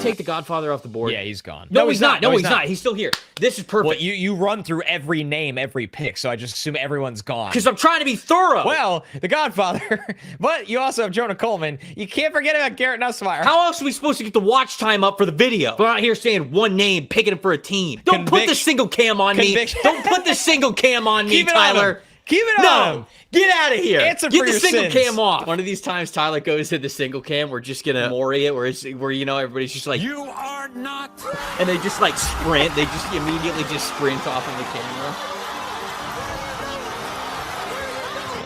Take the Godfather off the board. Yeah, he's gone. No, he's not. No, he's not. He's still here. This is perfect. Well, you run through every name, every pick, so I just assume everyone's gone. Because I'm trying to be thorough. Well, the Godfather, but you also have Jonah Coleman. You can't forget about Garrett Nussmeier. How else are we supposed to get the watch time up for the video? We're out here saying one name, picking it for a team. Don't put the single cam on me. Don't put the single cam on me, Tyler. Keep it on him. Get out of here. Answer Get for the your single sins. cam off. One of these times Tyler goes to the single cam, we're just gonna Maury it, where everybody's just like, you are not. And they just like sprint. They just immediately just sprint off of the camera.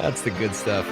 That's the good stuff.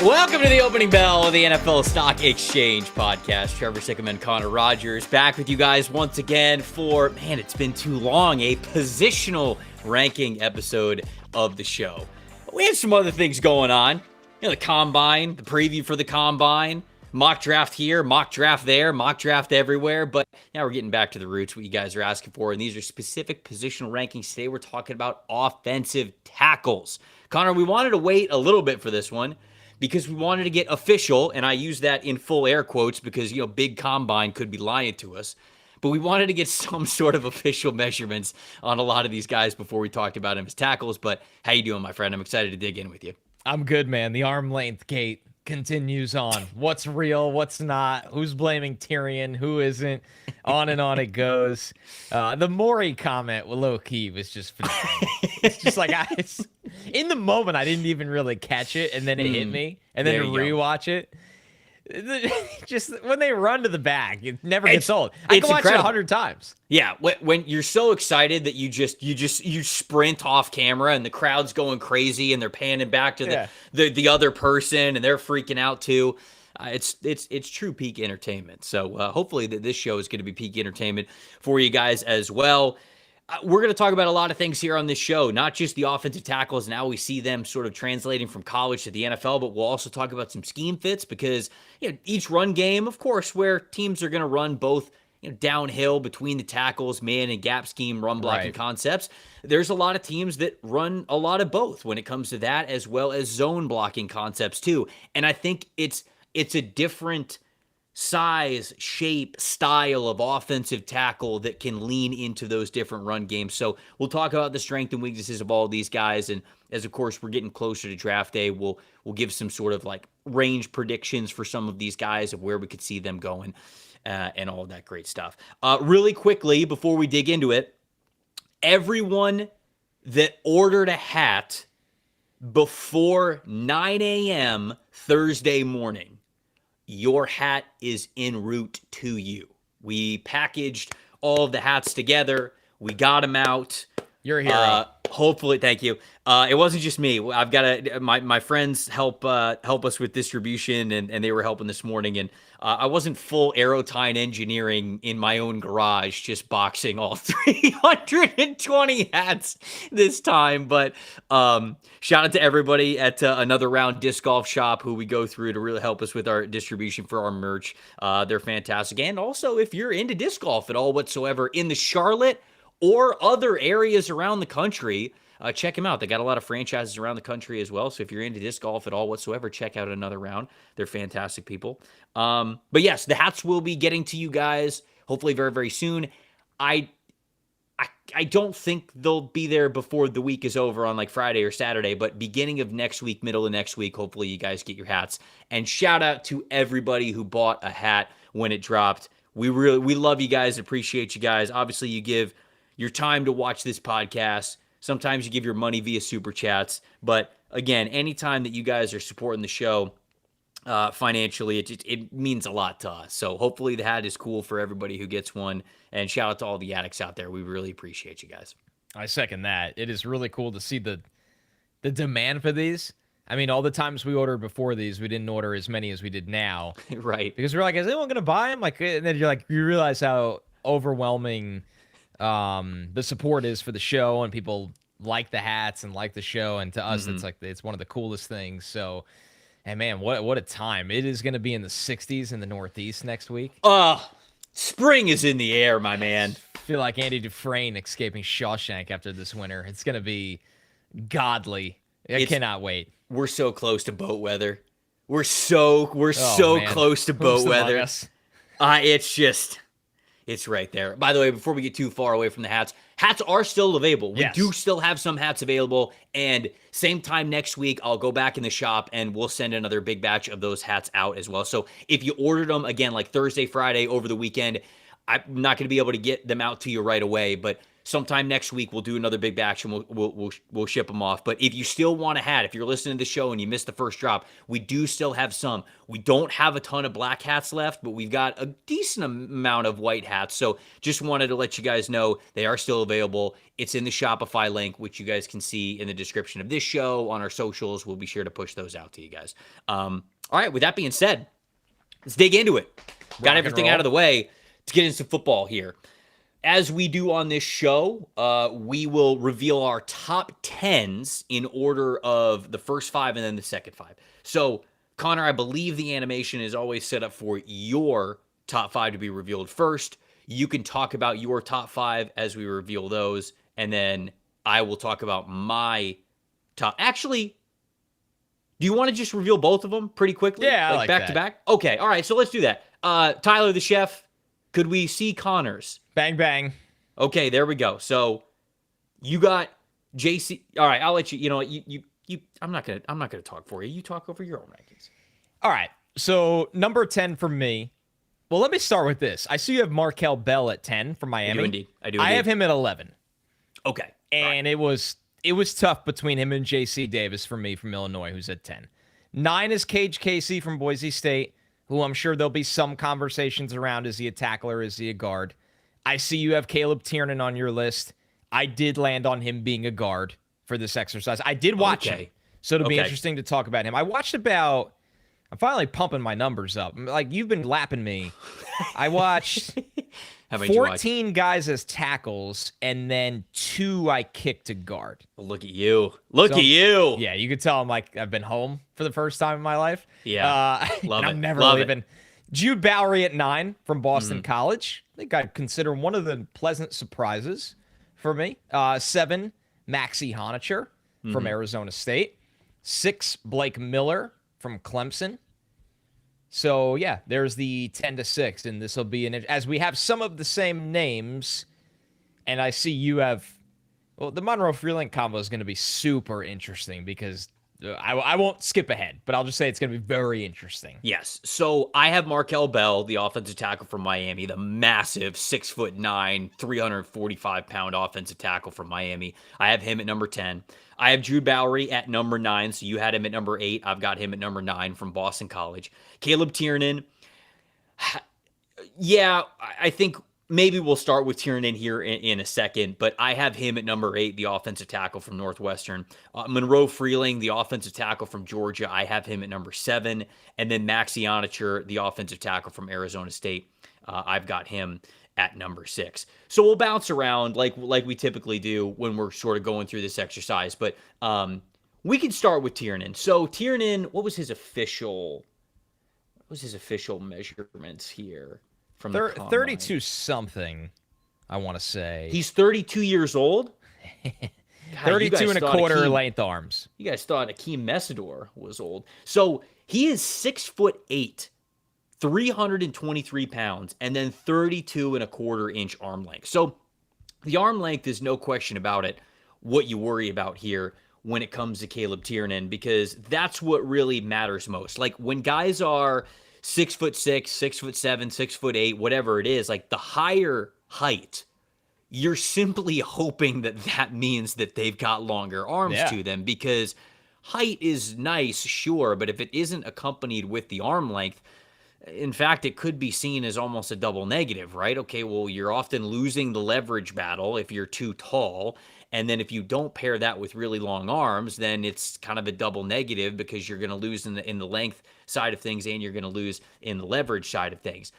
Welcome to the opening bell of the NFL Stock Exchange podcast. Trevor, Sikkema, and Connor Rogers back with you guys once again for, man, it's been too long, a positional ranking episode of the show. We had some other things going on. You know, the combine, the preview for the combine, mock draft here, mock draft there, mock draft everywhere. But now we're getting back to the roots, what you guys are asking for. And these are specific positional rankings. Today we're talking about offensive tackles. Connor, we wanted to wait a little bit for this one, because we wanted to get official, and I use that in full air quotes because, you know, big combine could be lying to us. But we wanted to get some sort of official measurements on a lot of these guys before we talked about them as tackles. But how you doing, my friend? I'm excited to dig in with you. I'm good, man. The arm length gate continues on. What's real, what's not, who's blaming Tiernan, who isn't, on and on it goes. The Maury comment with low-key was just phenomenal. It's just like, in the moment, I didn't even really catch it, and then it hit me, and then to rewatch it, just when they run to the back, it never gets old. I can watch it 100 times. Yeah, when you're so excited that you sprint off camera, and the crowd's going crazy, and they're panning back to the other person, and they're freaking out too. It's true peak entertainment. So hopefully this show is going to be peak entertainment for you guys as well. We're going to talk about a lot of things here on this show, not just the offensive tackles and how we see them sort of translating from college to the NFL, but we'll also talk about some scheme fits because, you know, each run game, of course, where teams are going to run both, you know, downhill between the tackles, man and gap scheme, run blocking concepts. There's a lot of teams that run a lot of both when it comes to that, as well as zone blocking concepts too. And I think it's a different size, shape, style of offensive tackle that can lean into those different run games. So we'll talk about the strength and weaknesses of all of these guys. And as, of course, we're getting closer to draft day, we'll give some sort of like range predictions for some of these guys of where we could see them going and all of that great stuff. Really quickly, before we dig into it, everyone that ordered a hat before 9 a.m. Thursday morning, your hat is en route to you. We packaged all of the hats together. We got them out. You're a hero. Hopefully, thank you. It wasn't just me. I've got my friends help us with distribution, and they were helping this morning. And I wasn't full Aerotine engineering in my own garage, just boxing all 320 hats this time. But shout out to everybody at Another Round Disc Golf Shop who we go through to really help us with our distribution for our merch. They're fantastic. And also, if you're into disc golf at all whatsoever in the Charlotte or other areas around the country, check them out. They got a lot of franchises around the country as well. So if you're into disc golf at all whatsoever, check out Another Round. They're fantastic people. But yes, the hats will be getting to you guys hopefully very, very soon. I don't think they'll be there before the week is over on like Friday or Saturday, but beginning of next week, middle of next week, hopefully you guys get your hats. And shout out to everybody who bought a hat when it dropped. We love you guys, appreciate you guys. Obviously, you give your time to watch this podcast. Sometimes you give your money via super chats. But again, anytime that you guys are supporting the show financially, it means a lot to us. So hopefully the hat is cool for everybody who gets one. And shout out to all the addicts out there. We really appreciate you guys. I second that. It is really cool to see the demand for these. I mean, all the times we ordered before these, we didn't order as many as we did now. Right. Because we're like, is anyone going to buy them? Like, and then you realize how overwhelming the support is for the show, and people like the hats and like the show, and to us it's one of the coolest things. So, and man, what a time. It is going to be in the 60s in the Northeast next week. Spring is in the air, my man. I feel like Andy Dufresne escaping Shawshank after this winter. It's going to be godly. I cannot wait. We're so close to boat weather. We're so close to boat weather. It's right there. By the way, before we get too far away from the hats are still available. We do still have some hats available. And same time next week, I'll go back in the shop and we'll send another big batch of those hats out as well. So if you ordered them, again, like Thursday, Friday, over the weekend, I'm not going to be able to get them out to you right away. But sometime next week, we'll do another big batch and we'll ship them off. But if you still want a hat, if you're listening to the show and you missed the first drop, we do still have some. We don't have a ton of black hats left, but we've got a decent amount of white hats. So just wanted to let you guys know they are still available. It's in the Shopify link, which you guys can see in the description of this show on our socials. We'll be sure to push those out to you guys. All right, with that being said, let's dig into it. Got everything out of the way. Let's get into football here. As we do on this show, we will reveal our top 10s in order of the first 5 and then the second 5. So, Connor, I believe the animation is always set up for your top 5 to be revealed first. You can talk about your top 5 as we reveal those, and then I will talk about my top. Actually, do you want to just reveal both of them pretty quickly? Yeah, like back to back? Okay, all right, so let's do that. Tyler the Chef, could we see Connor's? Bang, bang. Okay, there we go. So you got JC. All right, I'll let you. You know, you. I'm not gonna talk for you. You talk over your own rankings. All right. So number 10 for me. Well, let me start with this. I see you have Markell Bell at 10 from Miami. I do indeed. I have him at 11. Okay. And it was tough between him and JC Davis for me from Illinois, who's at 10. 9 is Kage Casey from Boise State, who I'm sure there'll be some conversations around. Is he a tackler? Is he a guard? I see you have Caleb Tiernan on your list. I did land on him being a guard for this exercise. I did watch him, so it'll be interesting to talk about him. I watched I'm finally pumping my numbers up. Like, you've been lapping me. I watched 14 guys as tackles, and then 2 I kicked to guard. Well, look at you. Look at you. Yeah, you could tell I've been home for the first time in my life. Yeah. Love it. I'm never leaving. Jude Bowry at 9 from Boston College. I think I'd consider one of the pleasant surprises for me. 7, Max Iheanachor from Arizona State. 6, Blake Miller from Clemson. So, yeah, there's the 10 to 6, and this will be as we have some of the same names, and I see you have, well, the Monroe Freeling combo is going to be super interesting because I won't skip ahead, but I'll just say it's going to be very interesting. Yes. So I have Markell Bell, the offensive tackle from Miami, the massive 6'9", 345-pound offensive tackle from Miami. I have him at number 10. I have Jude Bowry at number 9. So you had him at number 8. I've got him at number 9 from Boston College. Caleb Tiernan. Yeah, I think maybe we'll start with Tiernan here in a second, but I have him at number 8, the offensive tackle from Northwestern. Monroe Freeling, the offensive tackle from Georgia, I have him at number 7. And then Max Iheanachor, the offensive tackle from Arizona State, I've got him at number 6. So we'll bounce around like we typically do when we're sort of going through this exercise, but we can start with Tiernan. So Tiernan, what was his official measurements here? From 32 something, I want to say. He's 32 years old? God, 32 and a quarter length arms. You guys thought Akeem Messidor was old. So he is 6'8", 323 pounds, and then 32 and a quarter inch arm length. So the arm length is no question about it what you worry about here when it comes to Caleb Tiernan, because that's what really matters most. Like, when guys are 6'6", 6'7", 6'8", whatever it is, like the higher height, you're simply hoping that means that they've got longer arms to them, because height is nice, sure, but if it isn't accompanied with the arm length, in fact, it could be seen as almost a double negative, right? Okay, well, you're often losing the leverage battle if you're too tall. And then if you don't pair that with really long arms, then it's kind of a double negative, because you're going to lose in the length side of things and you're going to lose in the leverage side of things.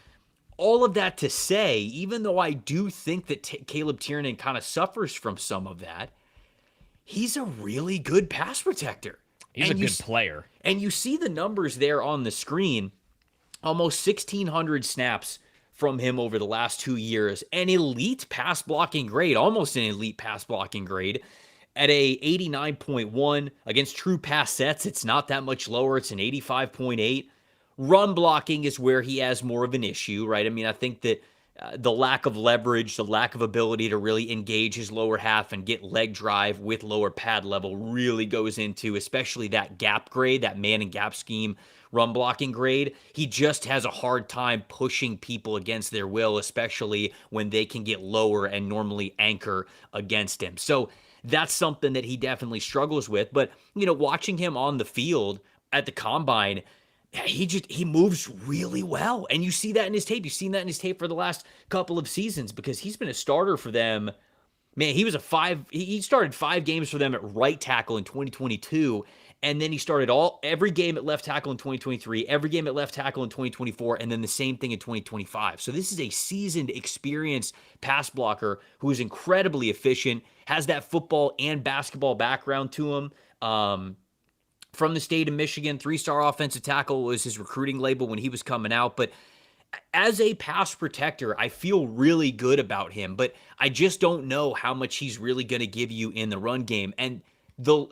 All of that to say, even though I do think that Caleb Tiernan kind of suffers from some of that, he's a really good pass protector. He's a good player. And you see the numbers there on the screen. Almost 1,600 snaps from him over the last 2 years. An elite pass blocking grade, almost an elite pass blocking grade at a 89.1. Against true pass sets, it's not that much lower. It's an 85.8. Run blocking is where he has more of an issue, right? I mean, I think that the lack of leverage, the lack of ability to really engage his lower half and get leg drive with lower pad level really goes into, especially that gap grade, that man and gap scheme run blocking grade. He just has a hard time pushing people against their will, especially when they can get lower and normally anchor against him. So that's something that he definitely struggles with. But, watching him on the field at the combine, he moves really well. And you see that in his tape. You've seen that in his tape for the last couple of seasons because he's been a starter for them. Man, he started 5 games for them at right tackle in 2022. And then he started every game at left tackle in 2023, every game at left tackle in 2024, and then the same thing in 2025. So this is a seasoned, experienced pass blocker who is incredibly efficient, has that football and basketball background to him. From the state of Michigan, 3-star offensive tackle was his recruiting label when he was coming out. But as a pass protector, I feel really good about him, but I just don't know how much he's really going to give you in the run game. And the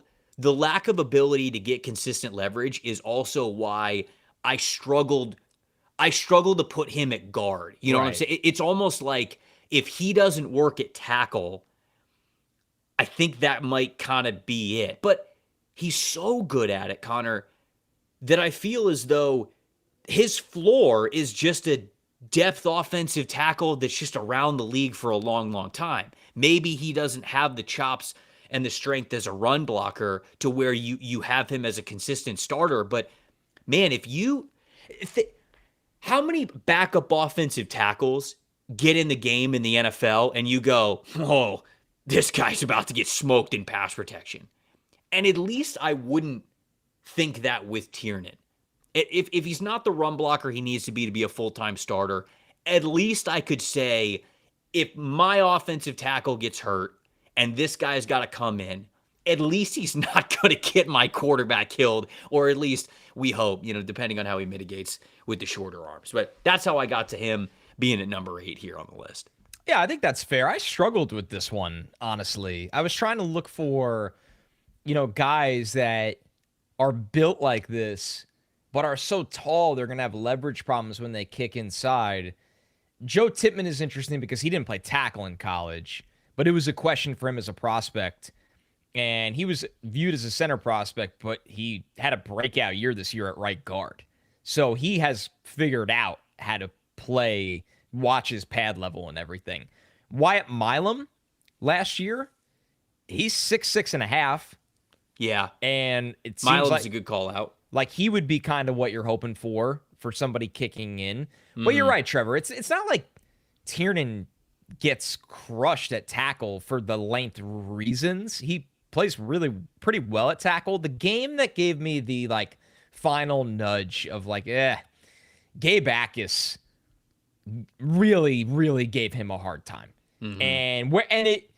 lack of ability to get consistent leverage is also why I struggled to put him at guard. You know what I'm saying? It's almost like if he doesn't work at tackle, I think that might kind of be it. But he's so good at it, Connor, that I feel as though his floor is just a depth offensive tackle that's just around the league for a long, long time. Maybe he doesn't have the chops and the strength as a run blocker to where you have him as a consistent starter. But man, how many backup offensive tackles get in the game in the NFL and you go, oh, this guy's about to get smoked in pass protection? And at least I wouldn't think that with Tiernan. If he's not the run blocker he needs to be a full-time starter, at least I could say, if my offensive tackle gets hurt and this guy's got to come in, at least he's not going to get my quarterback killed, or at least we hope, depending on how he mitigates with the shorter arms. But that's how I got to him being at number 8 here on the list. Yeah, I think that's fair. I struggled with this one, honestly. I was trying to look for, guys that are built like this, but are so tall they're going to have leverage problems when they kick inside. Joe Tippmann is interesting because he didn't play tackle in college, but it was a question for him as a prospect. And he was viewed as a center prospect, but he had a breakout year this year at right guard. So he has figured out how to watch his pad level and everything. Wyatt Milam last year, he's 6'6.5". Yeah. And it seems Milam's like a good call out. Like he would be kind of what you're hoping for somebody kicking in. Mm-hmm. But you're right, Trevor. It's not like Tiernan gets crushed at tackle for the length reasons. He plays really pretty well at tackle. The game that gave me the final nudge of Gabe Akis really, really gave him a hard time. Mm-hmm. And it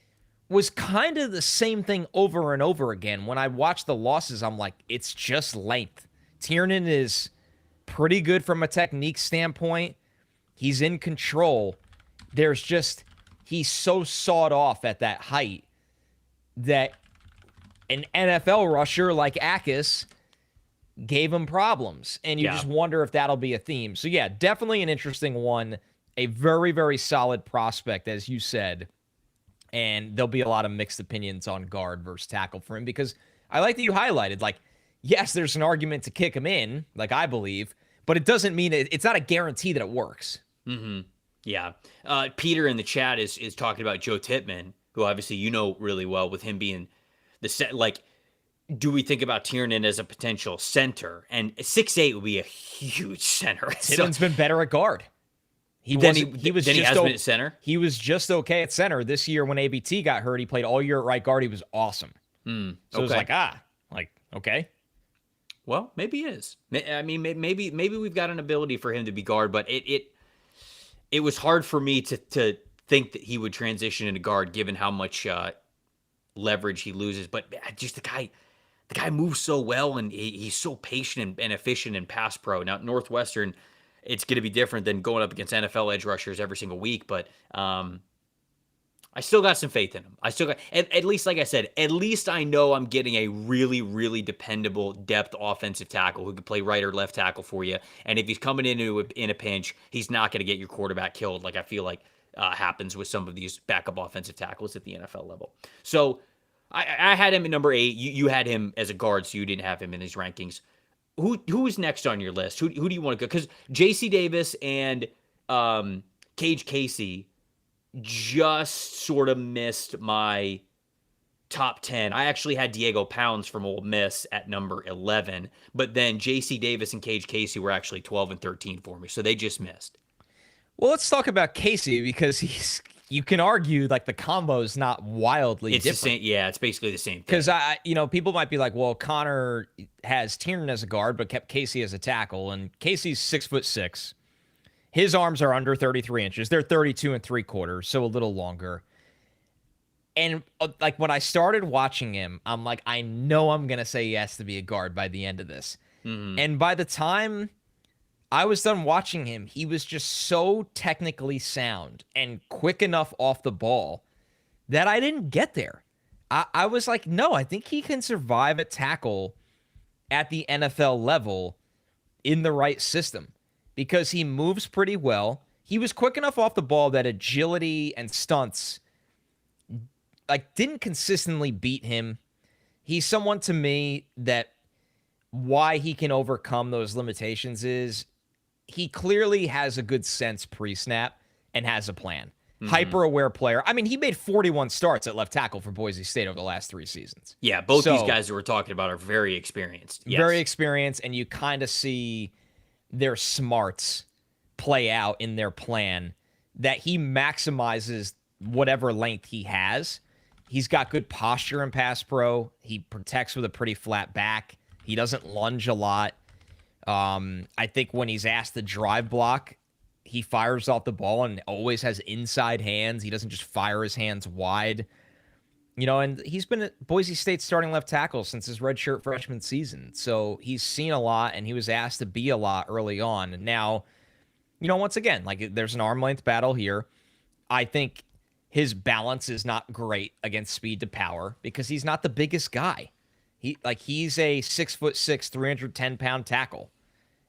was kind of the same thing over and over again. When I watch the losses, I'm like, it's just length. Tiernan is pretty good from a technique standpoint. He's in control. He's so sawed off at that height that an NFL rusher like Akis gave him problems. And you just wonder if that'll be a theme. So yeah, definitely an interesting one. A very, very solid prospect, as you said. And there'll be a lot of mixed opinions on guard versus tackle for him, because I like that you highlighted, yes, there's an argument to kick him in, I believe, but it doesn't mean it's not a guarantee that it works. Mm-hmm. Yeah. Peter in the chat is talking about Joe Tippmann, who obviously really well, with him being the set. Do we think about Tiernan as a potential center? And 6'8" would be a huge center. Tippmann's been better at guard. He has been at center. He was just okay at center this year. When ABT got hurt, he played all year at right guard. He was awesome. So it was okay. Well, maybe he is. I mean, maybe we've got an ability for him to be guard, but it was hard for me to think that he would transition into guard given how much leverage he loses. But just the guy moves so well, and he's so patient and efficient in pass pro. Now, Northwestern, it's going to be different than going up against NFL edge rushers every single week. But I still got some faith in him. I still got, at least, like I said, at least I know I'm getting a really, really dependable depth offensive tackle who can play right or left tackle for you. And if he's coming in a pinch, he's not going to get your quarterback killed like I feel like happens with some of these backup offensive tackles at the NFL level. So I had him at number 8. You had him as a guard, so you didn't have him in these rankings. Who is next on your list? Who do you want to go? Because J.C. Davis and Kage Casey just sort of missed my top 10. I actually had Diego Pounds from Ole Miss at number 11, but then J.C. Davis and Kage Casey were actually 12 and 13 for me, so they just missed. Well, let's talk about Casey because you can argue like the combo is not wildly different. The same, yeah, it's basically the same thing. Because people might be like, well, Connor has Tiernan as a guard, but kept Casey as a tackle, and Casey's 6'6". His arms are under 33 inches. They're 32 3/4, so a little longer. And like when I started watching him, I'm like, I know I'm gonna say yes to be a guard by the end of this. Mm-hmm. And by the time I was done watching him, he was just so technically sound and quick enough off the ball that I didn't get there. I was like, no, I think he can survive at tackle at the NFL level in the right system because he moves pretty well. He was quick enough off the ball that agility and stunts like didn't consistently beat him. He's someone to me that why he can overcome those limitations is he clearly has a good sense pre-snap and has a plan. Mm-hmm. Hyper-aware player. I mean, he made 41 starts at left tackle for Boise State over the last 3 seasons. Yeah, both these guys that we're talking about are very experienced. Yes. Very experienced, and you kind of see their smarts play out in their plan that he maximizes whatever length he has. He's got good posture in pass pro. He protects with a pretty flat back. He doesn't lunge a lot. I think when he's asked to drive block, he fires off the ball and always has inside hands. He doesn't just fire his hands wide. And he's been at Boise State starting left tackle since his redshirt freshman season. So he's seen a lot, and he was asked to be a lot early on. And now, once again, like there's an arm length battle here. I think his balance is not great against speed to power because he's not the biggest guy. He's a 6'6", 310-pound tackle.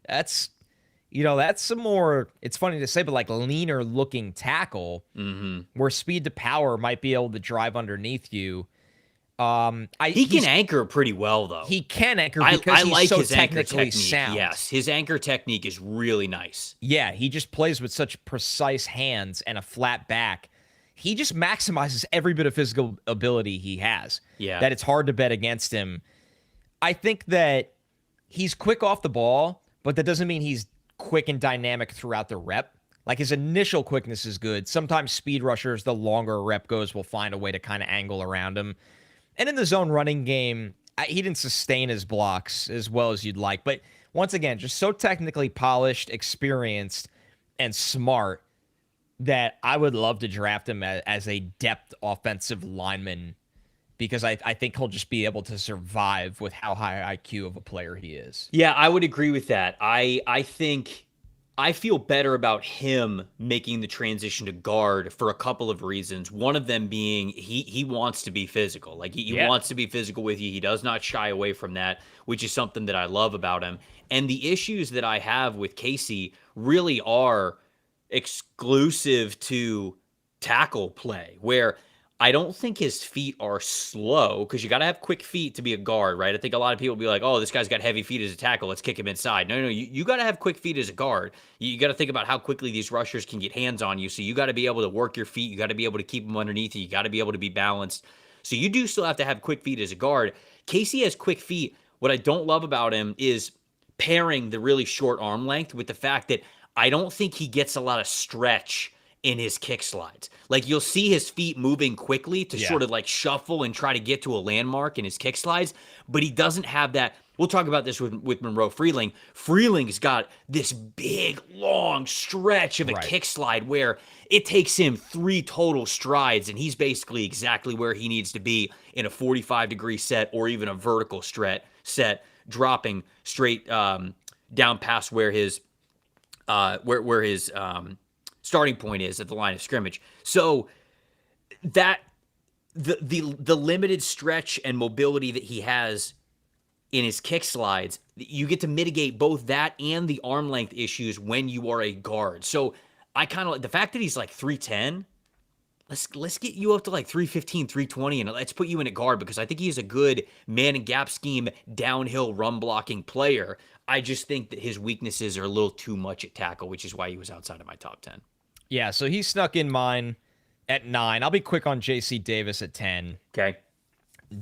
That's a more, it's funny to say, but like leaner looking tackle where speed to power might be able to drive underneath you. He can anchor pretty well, though. He can anchor because he's so technically sound. Yes, his anchor technique is really nice. Yeah, he just plays with such precise hands and a flat back. He just maximizes every bit of physical ability he has. Yeah. That it's hard to bet against him. I think that he's quick off the ball, but that doesn't mean he's quick and dynamic throughout the rep. Like his initial quickness is good. Sometimes speed rushers, the longer a rep goes, will find a way to kind of angle around him. And in the zone running game, he didn't sustain his blocks as well as you'd like. But once again, just so technically polished, experienced, and smart that I would love to draft him as a depth offensive lineman because I think he'll just be able to survive with how high IQ of a player he is. Yeah, I would agree with that. I think I feel better about him making the transition to guard for a couple of reasons. One of them being he wants to be physical. Like he wants to be physical with you. He does not shy away from that, which is something that I love about him. And the issues that I have with Casey really are exclusive to tackle play, where I don't think his feet are slow because you got to have quick feet to be a guard, right? I think a lot of people be like, oh, this guy's got heavy feet as a tackle. Let's kick him inside. No, you got to have quick feet as a guard. You got to think about how quickly these rushers can get hands on you. So you got to be able to work your feet. You got to be able to keep them underneath you. You got to be able to be balanced. So you do still have to have quick feet as a guard. Casey has quick feet. What I don't love about him is pairing the really short arm length with the fact that I don't think he gets a lot of stretch in his kick slides. Like you'll see his feet moving quickly to sort of like shuffle and try to get to a landmark in his kick slides, but he doesn't have that. We'll talk about this with Monroe Freeling. Freeling's got this big, long stretch of a kick slide where it takes him 3 total strides, and he's basically exactly where he needs to be in a 45-degree set or even a vertical set, dropping straight down past where his where his starting point is at the line of scrimmage. So that the limited stretch and mobility that he has in his kick slides, you get to mitigate both that and the arm length issues when you are a guard. So I kind of like the fact that he's like 310. Let's get you up to like 315, 320, and let's put you in a guard, because I think he's a good man and gap scheme, downhill run blocking player. I just think that his weaknesses are a little too much at tackle, which is why he was outside of my top 10. Yeah, so he snuck in mine at 9. I'll be quick on J.C. Davis at 10. Okay.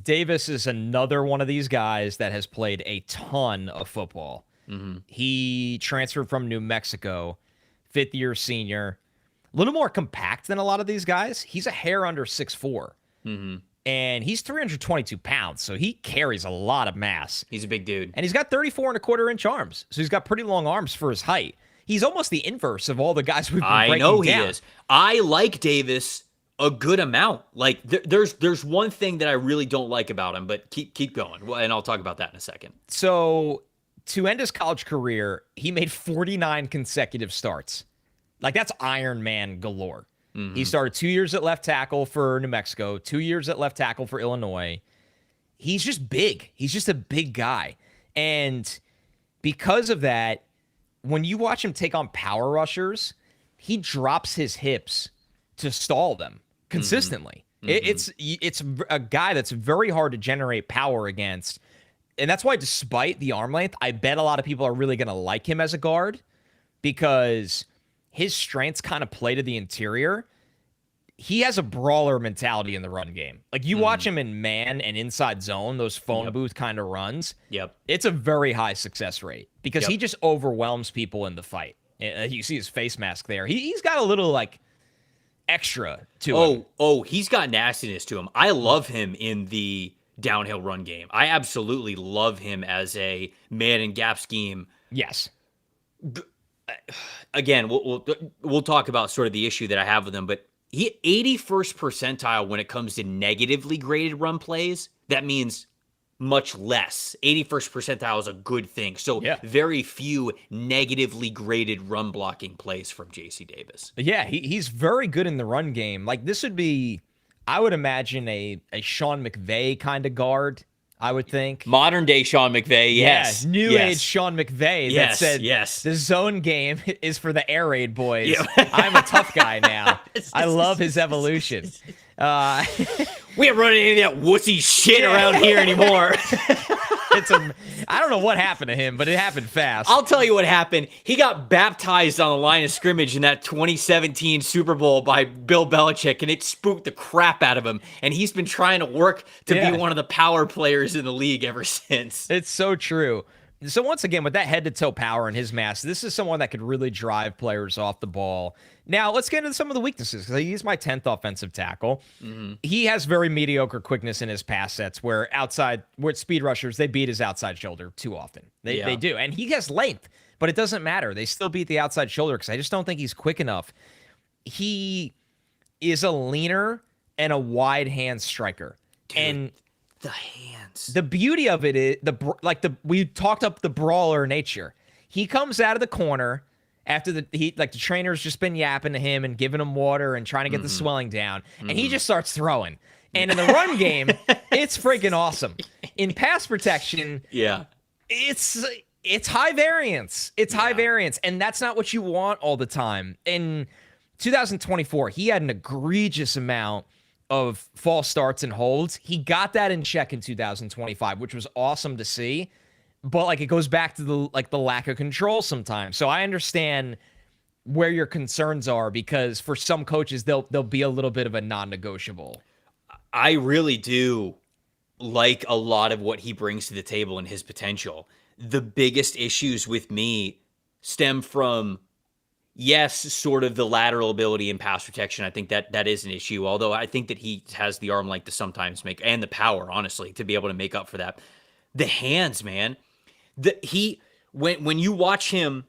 Davis is another one of these guys that has played a ton of football. Mm-hmm. He transferred from New Mexico, fifth-year senior. A little more compact than a lot of these guys. He's a hair under 6'4". Mm-hmm. And he's 322 pounds, so he carries a lot of mass. He's a big dude. And he's got 34.25-inch arms, so he's got pretty long arms for his height. He's almost the inverse of all the guys we've been breaking down. I know he is. I like Davis a good amount. Like, there's one thing that I really don't like about him, but keep going, and I'll talk about that in a second. So, to end his college career, he made 49 consecutive starts. Like, that's Iron Man galore. Mm-hmm. He started 2 years at left tackle for New Mexico, 2 years at left tackle for Illinois. He's just big. He's just a big guy. And because of that, when you watch him take on power rushers, he drops his hips to stall them consistently. Mm-hmm. It's a guy that's very hard to generate power against. And that's why, despite the arm length, I bet a lot of people are really going to like him as a guard, because his strengths kind of play to the interior. He has a brawler mentality in the run game. Like, you watch him in man and inside zone, those phone booth kind of runs. Yep. It's a very high success rate, because he just overwhelms people in the fight. You see his face mask there. He's got a little, like, extra to him. Oh, he's got nastiness to him. I love him in the downhill run game. I absolutely love him as a man and gap scheme. Yes. Again, we'll talk about sort of the issue that I have with him, but he 81st percentile when it comes to negatively graded run plays. That means much less. 81st percentile is a good thing. So very few negatively graded run blocking plays from J.C. Davis. Yeah, he's very good in the run game. Like, this would be, I would imagine, a Sean McVay kind of guard, I would think. Modern day Sean McVay, yes. Yeah, new age Sean McVay that said, the zone game is for the air raid boys. Yeah. I'm a tough guy now. I love his evolution. We ain't running any of that wussy shit around here anymore. I don't know what happened to him, but it happened fast. I'll tell you what happened. He got baptized on the line of scrimmage in that 2017 Super Bowl by Bill Belichick, and it spooked the crap out of him. And he's been trying to work to be one of the power players in the league ever since. It's so true. So once again, with that head-to-toe power and his mass, this is someone that could really drive players off the ball. Now, let's get into some of the weaknesses, because he's my 10th offensive tackle. Mm-hmm. He has very mediocre quickness in his pass sets, where speed rushers, they beat his outside shoulder too often. They do. And he has length, but it doesn't matter. They still beat the outside shoulder, because I just don't think he's quick enough. He is a leaner and a wide hand striker. Dude. And the hands. The beauty of it is we talked up the brawler nature. He comes out of the corner after the trainer's just been yapping to him and giving him water and trying to get the swelling down, and he just starts throwing. And in the run game, it's freaking awesome. In pass protection, it's high variance. It's high variance, and that's not what you want all the time. In 2024, he had an egregious amount of false starts and holds. He got that in check in 2025, which was awesome to see. But it goes back to the lack of control sometimes. So I understand where your concerns are, because for some coaches they'll be a little bit of a non-negotiable. I really do like a lot of what he brings to the table and his potential. The biggest issues with me stem from, yes, sort of the lateral ability and pass protection. I think that is an issue, although I think that he has the arm length to sometimes make, and the power, honestly, to be able to make up for that. The hands, man. When you watch him,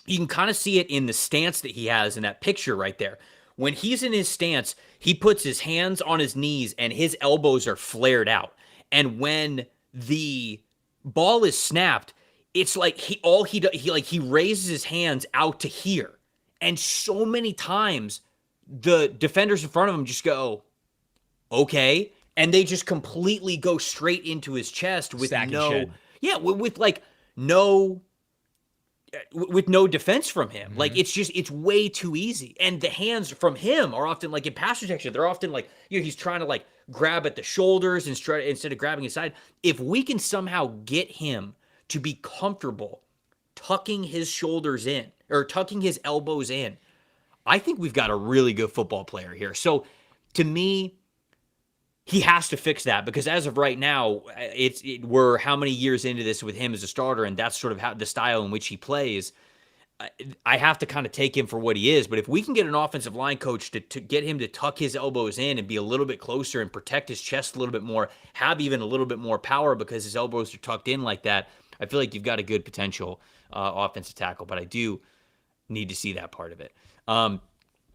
you can kind of see it in the stance that he has in that picture right there. When he's in his stance, he puts his hands on his knees and his elbows are flared out. And when the ball is snapped, it's like he raises his hands out to here. And so many times the defenders in front of him just go, okay. And they just completely go straight into his chest with with no defense from him. Like, it's way too easy. And the hands from him are often, like, in pass protection, they're often like, he's trying to, like, grab at the shoulders instead of grabbing his side. If we can somehow get him to be comfortable tucking his shoulders in or tucking his elbows in, I think we've got a really good football player here. So to me, he has to fix that, because as of right now, we're how many years into this with him as a starter, and that's sort of how the style in which he plays. I have to kind of take him for what he is. But if we can get an offensive line coach to get him to tuck his elbows in and be a little bit closer and protect his chest a little bit more, have even a little bit more power because his elbows are tucked in like that, I feel like you've got a good potential offensive tackle. But I do need to see that part of it.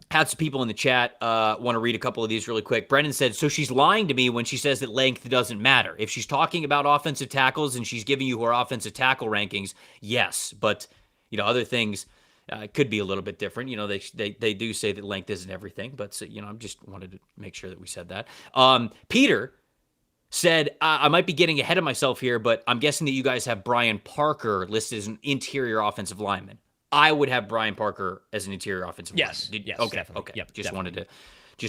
Had some people in the chat want to read a couple of these really quick. Brendan said, so she's lying to me when she says that length doesn't matter. If she's talking about offensive tackles and she's giving you her offensive tackle rankings, yes. But, other things could be a little bit different. They do say that length isn't everything. But, I just wanted to make sure that we said that. Peter said, I might be getting ahead of myself here, but I'm guessing that you guys have Brian Parker listed as an interior offensive lineman. I would have Brian Parker as an interior offensive lineman. Yes, okay, definitely. okay. Yep, just definitely.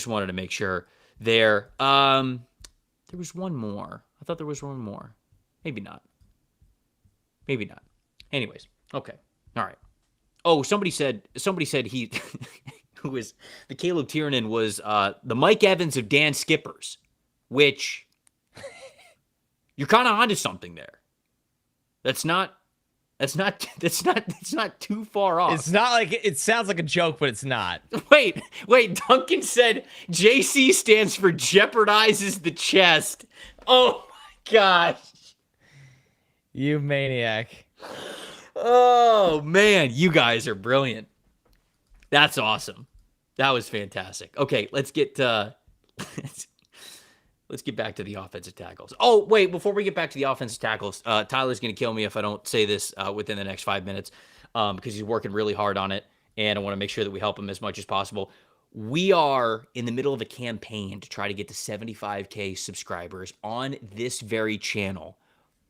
wanted to make sure there. There was one more. I thought there was one more. Maybe not. Anyways, okay. All right. Oh, somebody said he who was the Caleb Tiernan was the Mike Evans of Dan Skippers, which you're kind of onto something there. It's not too far off. It's not like it sounds like a joke, but it's not. Wait. Duncan said JC stands for jeopardizes the chest. Oh my gosh. You maniac. Oh man, you guys are brilliant. That's awesome. That was fantastic. Okay, let's get back to the offensive tackles. Oh, wait, before we get back to the offensive tackles, Tyler's going to kill me if I don't say this within the next 5 minutes because he's working really hard on it, and I want to make sure that we help him as much as possible. We are in the middle of a campaign to try to get to 75K subscribers on this very channel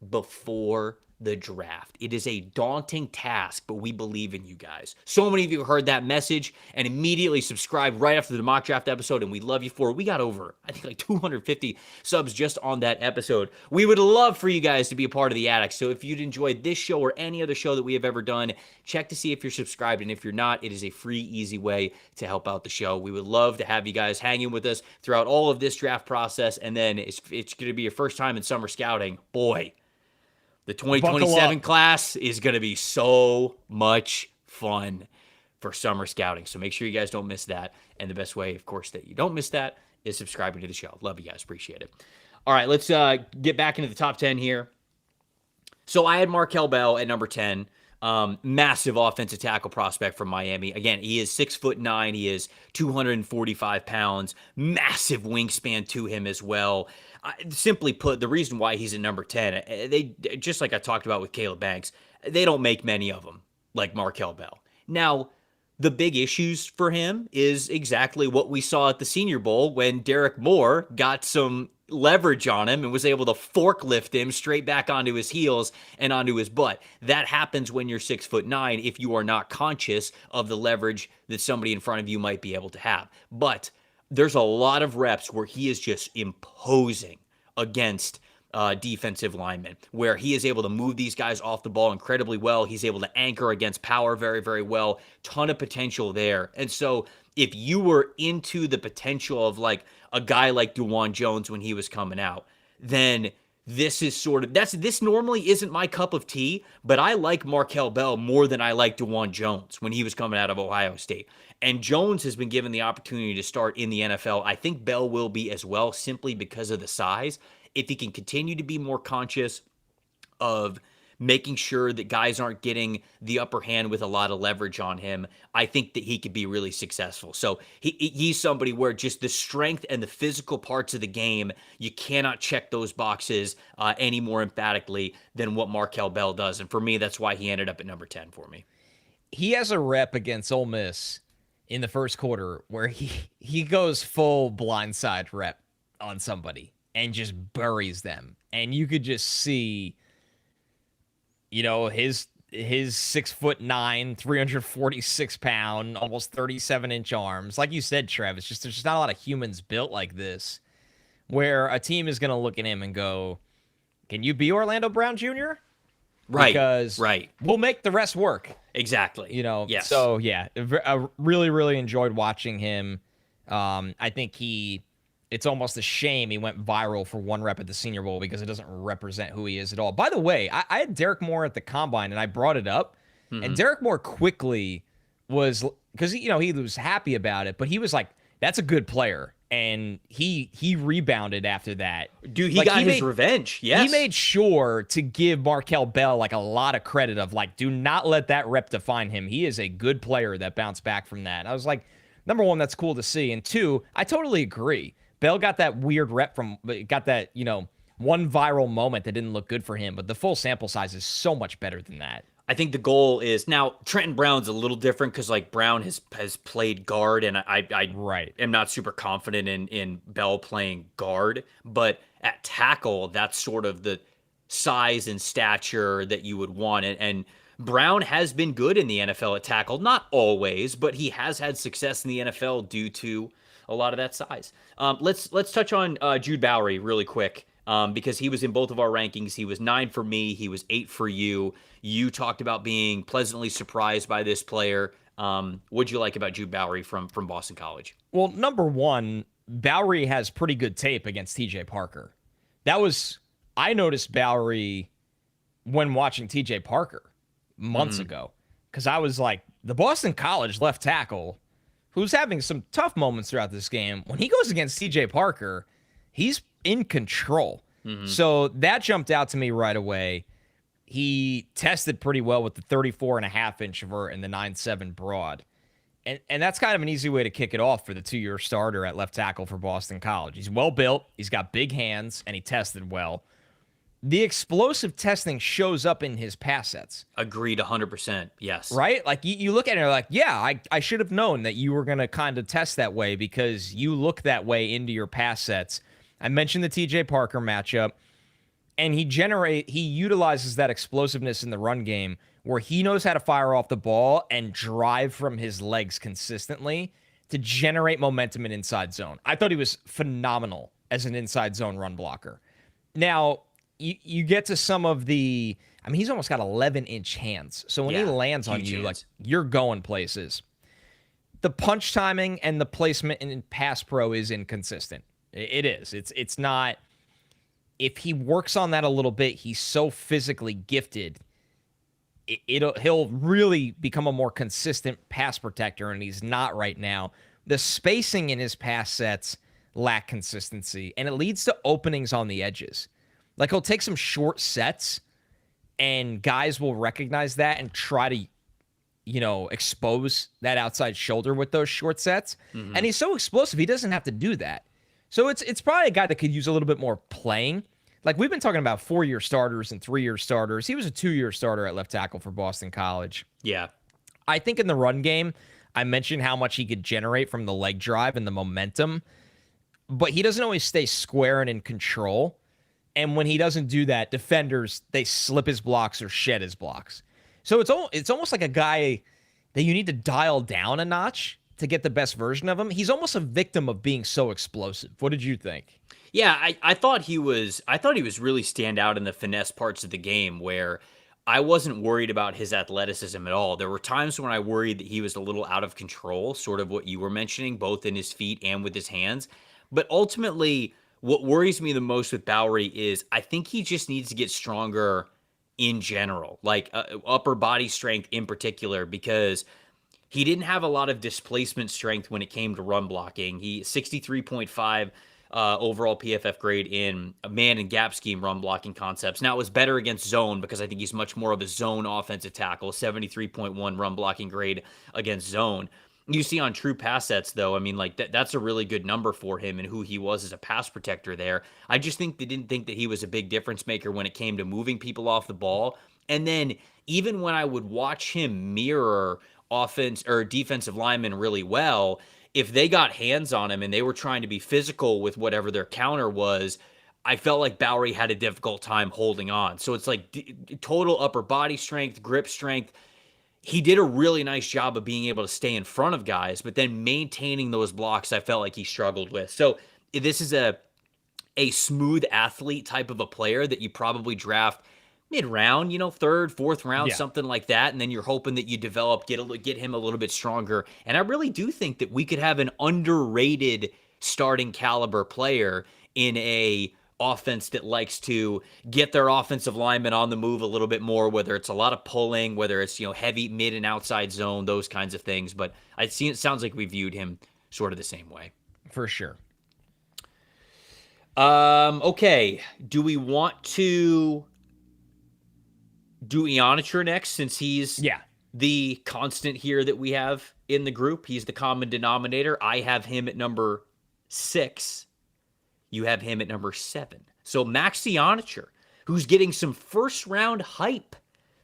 before the draft. It is a daunting task, but we believe in you guys. So many of you heard that message and immediately subscribed right after the mock draft episode, and we love you for it. We got over, I think, like 250 subs just on that episode. We would love for you guys to be a part of the Addicts. So if you'd enjoyed this show or any other show that we have ever done, check to see if you're subscribed, and if you're not, it is a free, easy way to help out the show. We would love to have you guys hanging with us throughout all of this draft process, and then it's going to be your first time in summer scouting. Boy, the 2027 class is going to be so much fun for summer scouting. So make sure you guys don't miss that. And the best way, of course, that you don't miss that is subscribing to the show. Love you guys. Appreciate it. All right, let's get back into the top 10 here. So I had Markell Bell at number 10. Massive offensive tackle prospect from Miami. Again, he is 6'9". He is 245 pounds. Massive wingspan to him as well. Simply put, the reason why he's at number 10, they just like I talked about with Caleb Banks, they don't make many of them like Markell Bell. Now, the big issues for him is exactly what we saw at the Senior Bowl when Derek Moore got some leverage on him and was able to forklift him straight back onto his heels and onto his butt. That happens when you're 6'9" if you are not conscious of the leverage that somebody in front of you might be able to have. But there's a lot of reps where he is just imposing against defensive linemen, where he is able to move these guys off the ball incredibly well. He's able to anchor against power very, very well. Ton of potential there. And so if you were into the potential of like a guy like DeJuan Jones when he was coming out, then this is this normally isn't my cup of tea, but I like Markell Bell more than I like DeJuan Jones when he was coming out of Ohio State. And Jones has been given the opportunity to start in the NFL. I think Bell will be as well, simply because of the size. If he can continue to be more conscious of making sure that guys aren't getting the upper hand with a lot of leverage on him, I think that he could be really successful. So he's somebody where just the strength and the physical parts of the game, you cannot check those boxes any more emphatically than what Markell Bell does. And for me, that's why he ended up at number 10 for me. He has a rep against Ole Miss in the first quarter where he goes full blindside rep on somebody and just buries them. And you could just see, his 6'9", 346-pound, almost 37-inch arms. Like you said, Trev, there's just not a lot of humans built like this where a team is going to look at him and go, can you be Orlando Brown Jr.? Right. Because we'll make the rest work. Exactly. Yes. So, yeah, I really, really enjoyed watching him. I think it's almost a shame he went viral for one rep at the Senior Bowl because it doesn't represent who he is at all. By the way, I had Derek Moore at the Combine, and I brought it up. Mm-hmm. And Derek Moore quickly was, because, he was happy about it, but he was like, that's a good player. And he rebounded after that. Dude, he got his revenge. Yes. He made sure to give Markell Bell a lot of credit of do not let that rep define him. He is a good player that bounced back from that. And I was like, number one, that's cool to see. And two, I totally agree. Bell got that weird rep got that, one viral moment that didn't look good for him. But the full sample size is so much better than that. I think the goal is now Trenton Brown's a little different because Brown has played guard, and I am not super confident in Bell playing guard, but at tackle, that's sort of the size and stature that you would want. And Brown has been good in the NFL at tackle, not always, but he has had success in the NFL due to a lot of that size. Let's touch on Jude Bowry really quick. Because he was in both of our rankings. He was 9 for me. He was 8 for you. You talked about being pleasantly surprised by this player. What'd you like about Jude Bowry from Boston College? Well, number one, Bowry has pretty good tape against TJ Parker. I noticed Bowry when watching TJ Parker months ago. Because I was like, the Boston College left tackle, who's having some tough moments throughout this game, when he goes against TJ Parker, he's in control. So that jumped out to me right away. He tested pretty well with the 34.5-inch vert and the 9.7 broad. And that's kind of an easy way to kick it off for the 2-year starter at left tackle for Boston College. He's well built, he's got big hands, and he tested well. The explosive testing shows up in his pass sets. Agreed 100%, yes. Right? You look at it and you're like, yeah, I should have known that you were going to kind of test that way because you look that way into your pass sets. I mentioned the TJ Parker matchup, and he utilizes that explosiveness in the run game where he knows how to fire off the ball and drive from his legs consistently to generate momentum in inside zone. I thought he was phenomenal as an inside zone run blocker. Now, you get to some of he's almost got 11-inch hands. So when he lands on you, you're going places. The punch timing and the placement in pass pro is inconsistent. It is. It's not. If he works on that a little bit, he's so physically gifted. He'll really become a more consistent pass protector, and he's not right now. The spacing in his pass sets lack consistency, and it leads to openings on the edges. He'll take some short sets, and guys will recognize that and try to, expose that outside shoulder with those short sets. And he's so explosive, he doesn't have to do that. So it's probably a guy that could use a little bit more playing. We've been talking about 4-year starters and 3-year starters. He was a 2-year starter at left tackle for Boston College. Yeah. I think in the run game, I mentioned how much he could generate from the leg drive and the momentum, but he doesn't always stay square and in control. And when he doesn't do that, defenders, they slip his blocks or shed his blocks. So it's almost like a guy that you need to dial down a notch to get the best version of him. He's almost a victim of being so explosive. What did you think? Yeah, I thought he was really stand out in the finesse parts of the game where I wasn't worried about his athleticism at all. There were times when I worried that he was a little out of control, sort of what you were mentioning, both in his feet and with his hands. But ultimately, what worries me the most with Bowry is I think he just needs to get stronger in general, upper body strength in particular, because he didn't have a lot of displacement strength when it came to run blocking. He 63.5 overall PFF grade in man and gap scheme run blocking concepts. Now, it was better against zone because I think he's much more of a zone offensive tackle, 73.1 run blocking grade against zone. You see on true pass sets, though, I mean, like that's a really good number for him and who he was as a pass protector there. I just think they didn't think that he was a big difference maker when it came to moving people off the ball. And then even when I would watch him mirror offense or defensive linemen really well, if they got hands on him and they were trying to be physical with whatever their counter was, I felt like Bowry had a difficult time holding on. So it's like total upper body strength, grip strength. He did a really nice job of being able to stay in front of guys, but then maintaining those blocks, I felt like he struggled with. So this is a smooth athlete type of a player that you probably draft mid-round, third, fourth round, something like that, and then you're hoping that you develop, get him a little bit stronger. And I really do think that we could have an underrated starting caliber player in a offense that likes to get their offensive linemen on the move a little bit more, whether it's a lot of pulling, whether it's heavy mid and outside zone, those kinds of things. But it sounds like we viewed him sort of the same way. For sure. Okay. Do we want to do Iheanachor next, since he's the constant here that we have in the group? He's the common denominator. I have him at number 6. You have him at number 7. So Max Iheanachor, who's getting some first-round hype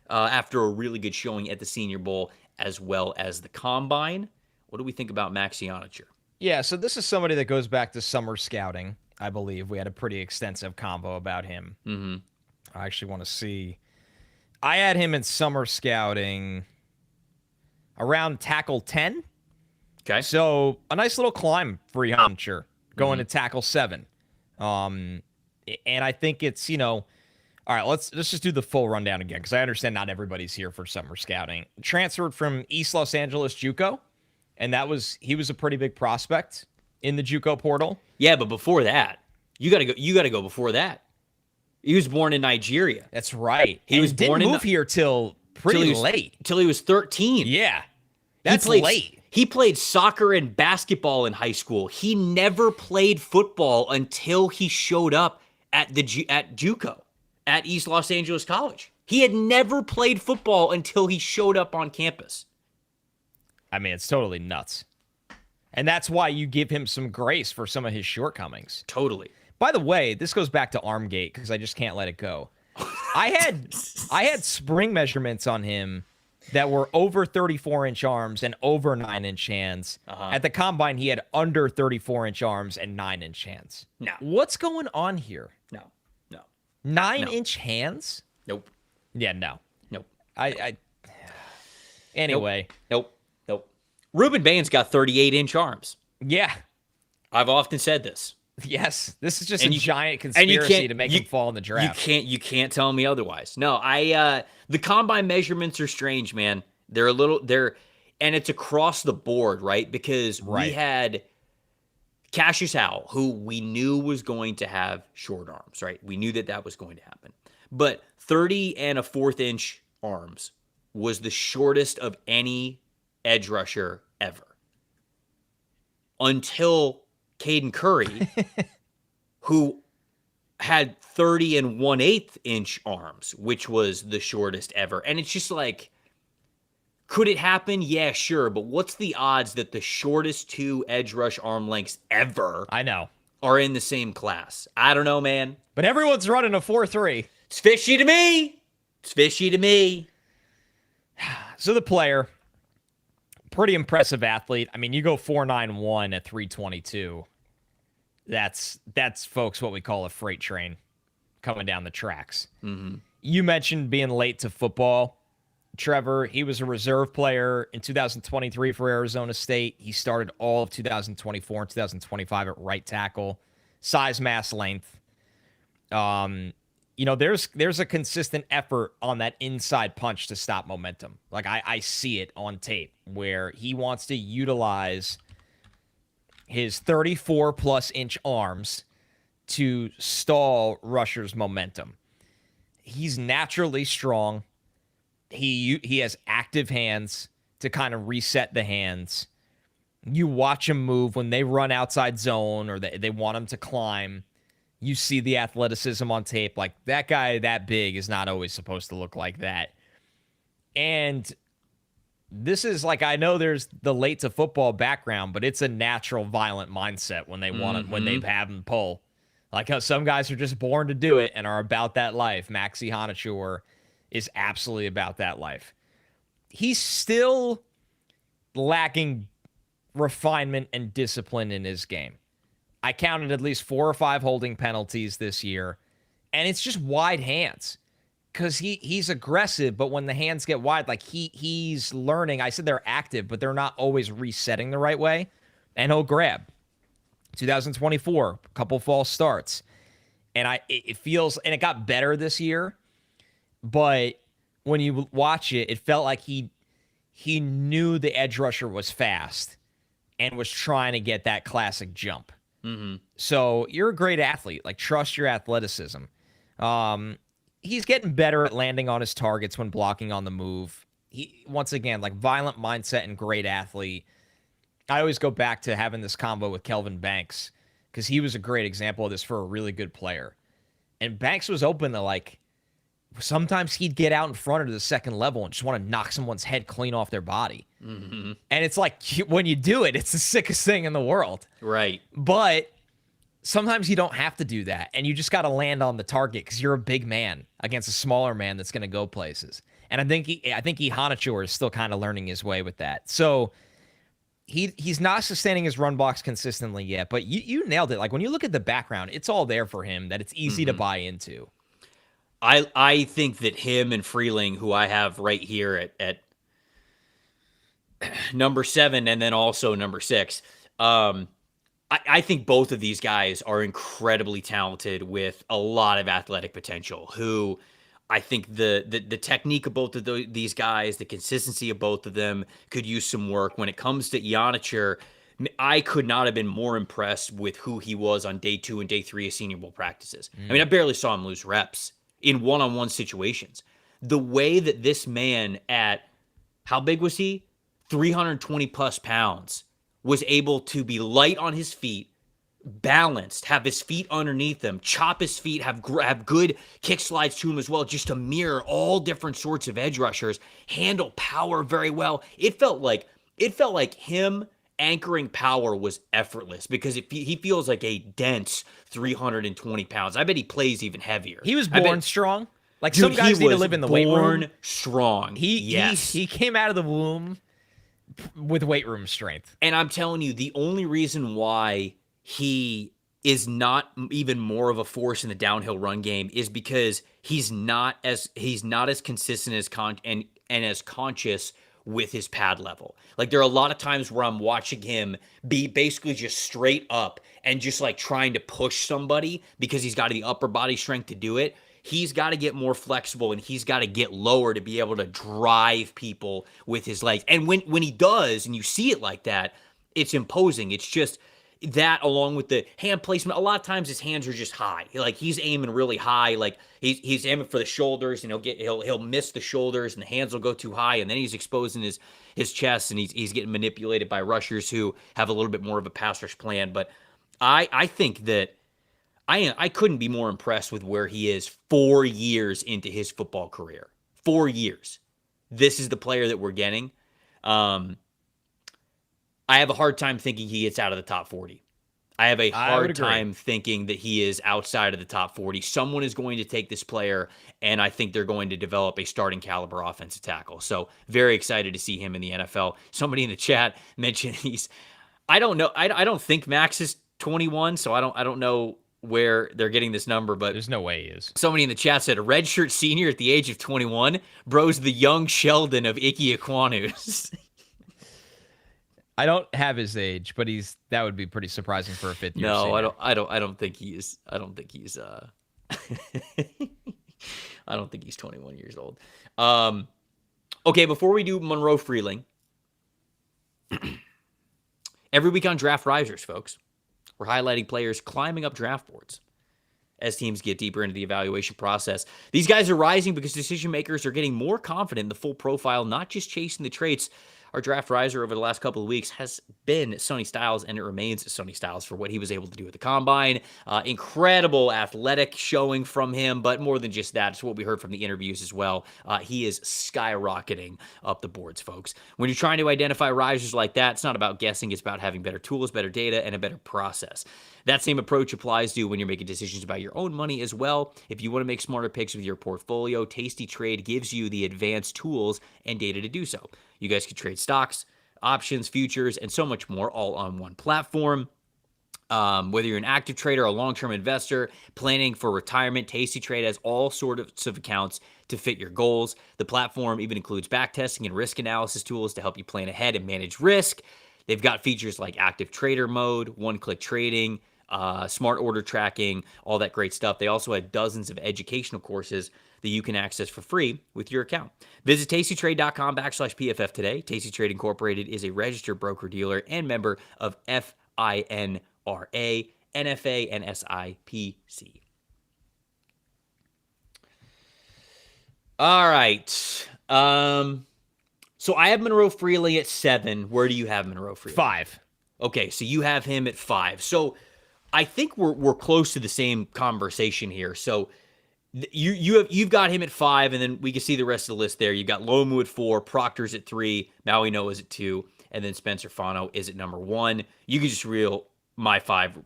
after a really good showing at the Senior Bowl as well as the Combine. What do we think about Max Iheanachor? Yeah, so this is somebody that goes back to summer scouting, I believe. We had a pretty extensive convo about him. Mm-hmm. I actually want to see. I had him in summer scouting around tackle 10. Okay. So a nice little climb for Iheanachor going to tackle 7. And I think it's, all right, let's just do the full rundown again, because I understand not everybody's here for summer scouting. Transferred from East Los Angeles JUCO, and he was a pretty big prospect in the JUCO portal. Yeah, but before that, you gotta go before that. He was born in Nigeria. That's right. Didn't move here till pretty late. Till he was 13. Yeah. That's late. He played soccer and basketball in high school. He never played football until he showed up at JUCO, at East Los Angeles College. He had never played football until he showed up on campus. I mean, it's totally nuts. And that's why you give him some grace for some of his shortcomings. Totally. By the way, this goes back to Armgate because I just can't let it go. I had spring measurements on him that were over 34-inch arms and over 9-inch hands. At the Combine, he had under 34-inch arms and 9-inch hands. No. What's going on here? No. 9-inch hands? Nope. Yeah, no. Nope. Anyway. Nope. Ruben Bain's got 38-inch arms. Yeah. I've often said this. Yes, this is just a giant conspiracy to make him fall in the draft. You can't tell me otherwise. No, the Combine measurements are strange, man. And it's across the board, right? Because we had Cassius Howell, who we knew was going to have short arms, right? We knew that was going to happen. But 30 and a 1/4 inch arms was the shortest of any edge rusher ever. Until Caden Curry, who had 30 and 1/8 inch arms, which was the shortest ever. And it's just like, could it happen? Yeah, sure. But what's the odds that the shortest 2 edge rush arm lengths ever are in the same class? I don't know, man. But everyone's running a 4.3. It's fishy to me. So the player, pretty impressive athlete. I mean, you go 4.91 at 322. That's folks what we call a freight train coming down the tracks. Mm-hmm. You mentioned being late to football. Trevor, he was a reserve player in 2023 for Arizona State. He started all of 2024 and 2025 at right tackle. Size, mass, length. There's a consistent effort on that inside punch to stop momentum. Like I see it on tape where he wants to utilize his 34+ inch arms to stall rushers' momentum. He's naturally strong. He has active hands to kind of reset the hands. You watch him move when they run outside zone or they want him to climb. You see the athleticism on tape. Like, that guy that big is not always supposed to look like that. And this is like, I know there's the late to football background, but it's a natural violent mindset when they want it, when they have him pull. Like how some guys are just born to do it and are about that life. Max Iheanachor is absolutely about that life. He's still lacking refinement and discipline in his game. I counted at least 4 or 5 holding penalties this year, and it's just wide hands. Because he's aggressive, but when the hands get wide, like he's learning. I said they're active, but they're not always resetting the right way. And he'll grab. 2024, a couple false starts. And it feels, and it got better this year, but when you watch it, it felt like he knew the edge rusher was fast and was trying to get that classic jump. So you're a great athlete. Like, trust your athleticism. He's getting better at landing on his targets when blocking on the move. He, once again, like, violent mindset and great athlete. I always go back to having this combo with Kelvin Banks because he was a great example of this for a really good player. And Banks was open to, like, sometimes he'd get out in front of the second level and just want to knock someone's head clean off their body. And it's like, when you do it, it's the sickest thing in the world. Right. But sometimes you don't have to do that, and you just got to land on the target because you're a big man against a smaller man that's going to go places. And I think Iheanachor is still kind of learning his way with that. So he's not sustaining his run blocks consistently yet, but you nailed it. Like, when you look at the background, it's all there for him that it's easy to buy into. I think that him and Freeling, who I have right here at number 7 and then also number 6, I think both of these guys are incredibly talented with a lot of athletic potential. Who I think the technique of both of these guys, the consistency of both of them could use some work. When it comes to Iheanachor, I could not have been more impressed with who he was on day 2 and day 3 of Senior Bowl practices. I mean, I barely saw him lose reps in one-on-one situations. The way that this man at, how big was he? 320 plus pounds, was able to be light on his feet, balanced, have his feet underneath him, chop his feet, have good kick slides to him as well, just to mirror all different sorts of edge rushers, handle power very well. It felt like him anchoring power was effortless because he feels like a dense 320 pounds. I bet he plays even heavier. He was born strong. Like, dude, some guys need to live in the weight room. Born strong. He came out of the womb with weight room strength. And I'm telling you, the only reason why he is not even more of a force in the downhill run game is because he's not as consistent as and as conscious with his pad level. Like, there are a lot of times where I'm watching him be basically just straight up and just like trying to push somebody because he's got the upper body strength to do it. He's got to get more flexible and he's got to get lower to be able to drive people with his legs. And when he does, and you see it like that, it's imposing. It's just that, along with the hand placement. A lot of times his hands are just high. Like, he's aiming really high. Like, he's aiming for the shoulders, and he'll miss the shoulders, and the hands will go too high, and then he's exposing his chest, and he's getting manipulated by rushers who have a little bit more of a pass rush plan. But I think that I couldn't be more impressed with where he is 4 years into his football career. 4 years. This is the player that we're getting. I have a hard time thinking he gets out of the top 40. I have a hard time thinking that he is outside of the top 40. Someone is going to take this player, and I think they're going to develop a starting caliber offensive tackle. So very excited to see him in the NFL. Somebody in the chat mentioned I don't know. I don't think Max is 21, so I don't know where they're getting this number, but there's no way he is. Somebody in the chat said a redshirt senior at the age of 21. Bro's the young Sheldon of Iheanachor. I don't have his age, but that would be pretty surprising for a 5th year senior. No, I don't think he is. I don't think he's I don't think he's 21 years old. Okay, before we do Monroe Freeling, every week on Draft Risers, folks, we're highlighting players climbing up draft boards as teams get deeper into the evaluation process. These guys are rising because decision makers are getting more confident in the full profile, not just chasing the traits. our draft riser over the last couple of weeks has been Sonny Styles, and it remains Sonny Styles for what he was able to do at the combine. Incredible athletic showing from him, but more than just that, it's what we heard from the interviews as well. He is skyrocketing up the boards, folks. When you're trying to identify risers like that, it's not about guessing, it's about having better tools, better data, and a better process. That same approach applies to when you're making decisions about your own money as well. If you want to make smarter picks with your portfolio, Tasty Trade gives you the advanced tools and data to do so. You guys can trade stocks, options, futures, and so much more all on one platform. Whether you're an active trader or a long-term investor planning for retirement, Tasty Trade has all sorts of accounts to fit your goals. The platform even includes backtesting and risk analysis tools to help you plan ahead and manage risk. They've got features like active trader mode, one-click trading, smart order tracking, all that great stuff. They also have dozens of educational courses that you can access for free with your account. Visit tastytrade.com/PFF today. Tasty Trade Incorporated is a registered broker-dealer and member of FINRA, NFA, and SIPC. All right. So I have Monroe Freeling at 7. Where do you have Monroe Freeling? 5. Okay, so you have him at 5. So I think we're close to the same conversation here. So you've got him at 5, and then we can see the rest of the list there. You've got Lomu at 4, Proctor's at 3, Mauigoa is at 2, and then Spencer Fano is at number 1. You can just reel my 5,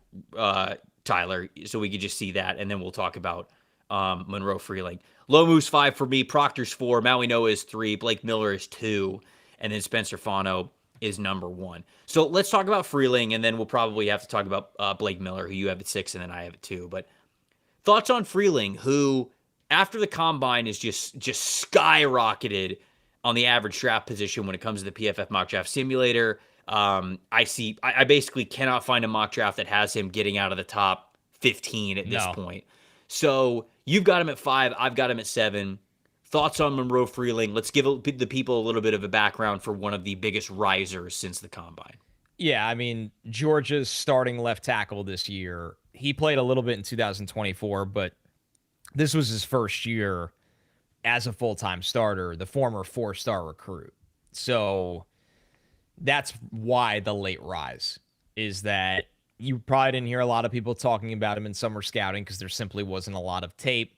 Tyler, so we could just see that, and then we'll talk about Monroe Freeling. Lomu's 5 for me, Proctor's 4, Mauigoa is 3, Blake Miller is 2, and then Spencer Fano is number 1. So let's talk about Freeling, and then we'll probably have to talk about Blake Miller, who you have at 6, and then I have at 2. But thoughts on Freeling, who after the combine is just skyrocketed on the average draft position when it comes to the PFF mock draft simulator. I basically cannot find a mock draft that has him getting out of the top 15 at this point. So you've got him at 5. I've got him at 7. Thoughts on Monroe Freeling? Let's give the people a little bit of a background for one of the biggest risers since the combine. Yeah, I mean, Georgia's starting left tackle this year. He played a little bit in 2024, but this was his first year as a full-time starter, the former 4-star recruit. So that's why the late rise is that you probably didn't hear a lot of people talking about him in summer scouting because there simply wasn't a lot of tape.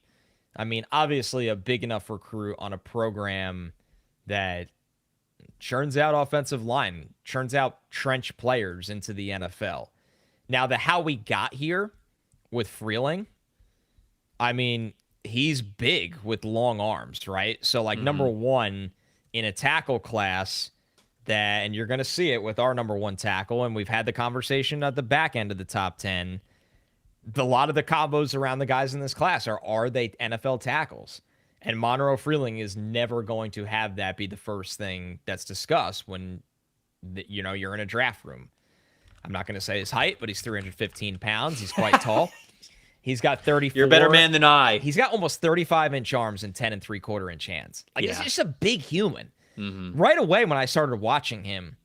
I mean, obviously a big enough recruit on a program that churns out offensive line, churns out trench players into the NFL. Now, how we got here with Freeling, I mean, he's big with long arms, right? So, like, number 1 in a tackle class that, and you're going to see it with our number 1 tackle, and we've had the conversation at the back end of the top 10. A lot of the combos around the guys in this class are they NFL tackles? And Monroe Freeling is never going to have that be the first thing that's discussed when you're in a draft room. I'm not going to say his height, but he's 315 pounds. He's quite tall. He's got 34. You're a better man than I. He's got almost 35-inch arms and 10 3/4-inch hands. Like, He's just a big human. Right away when I started watching him,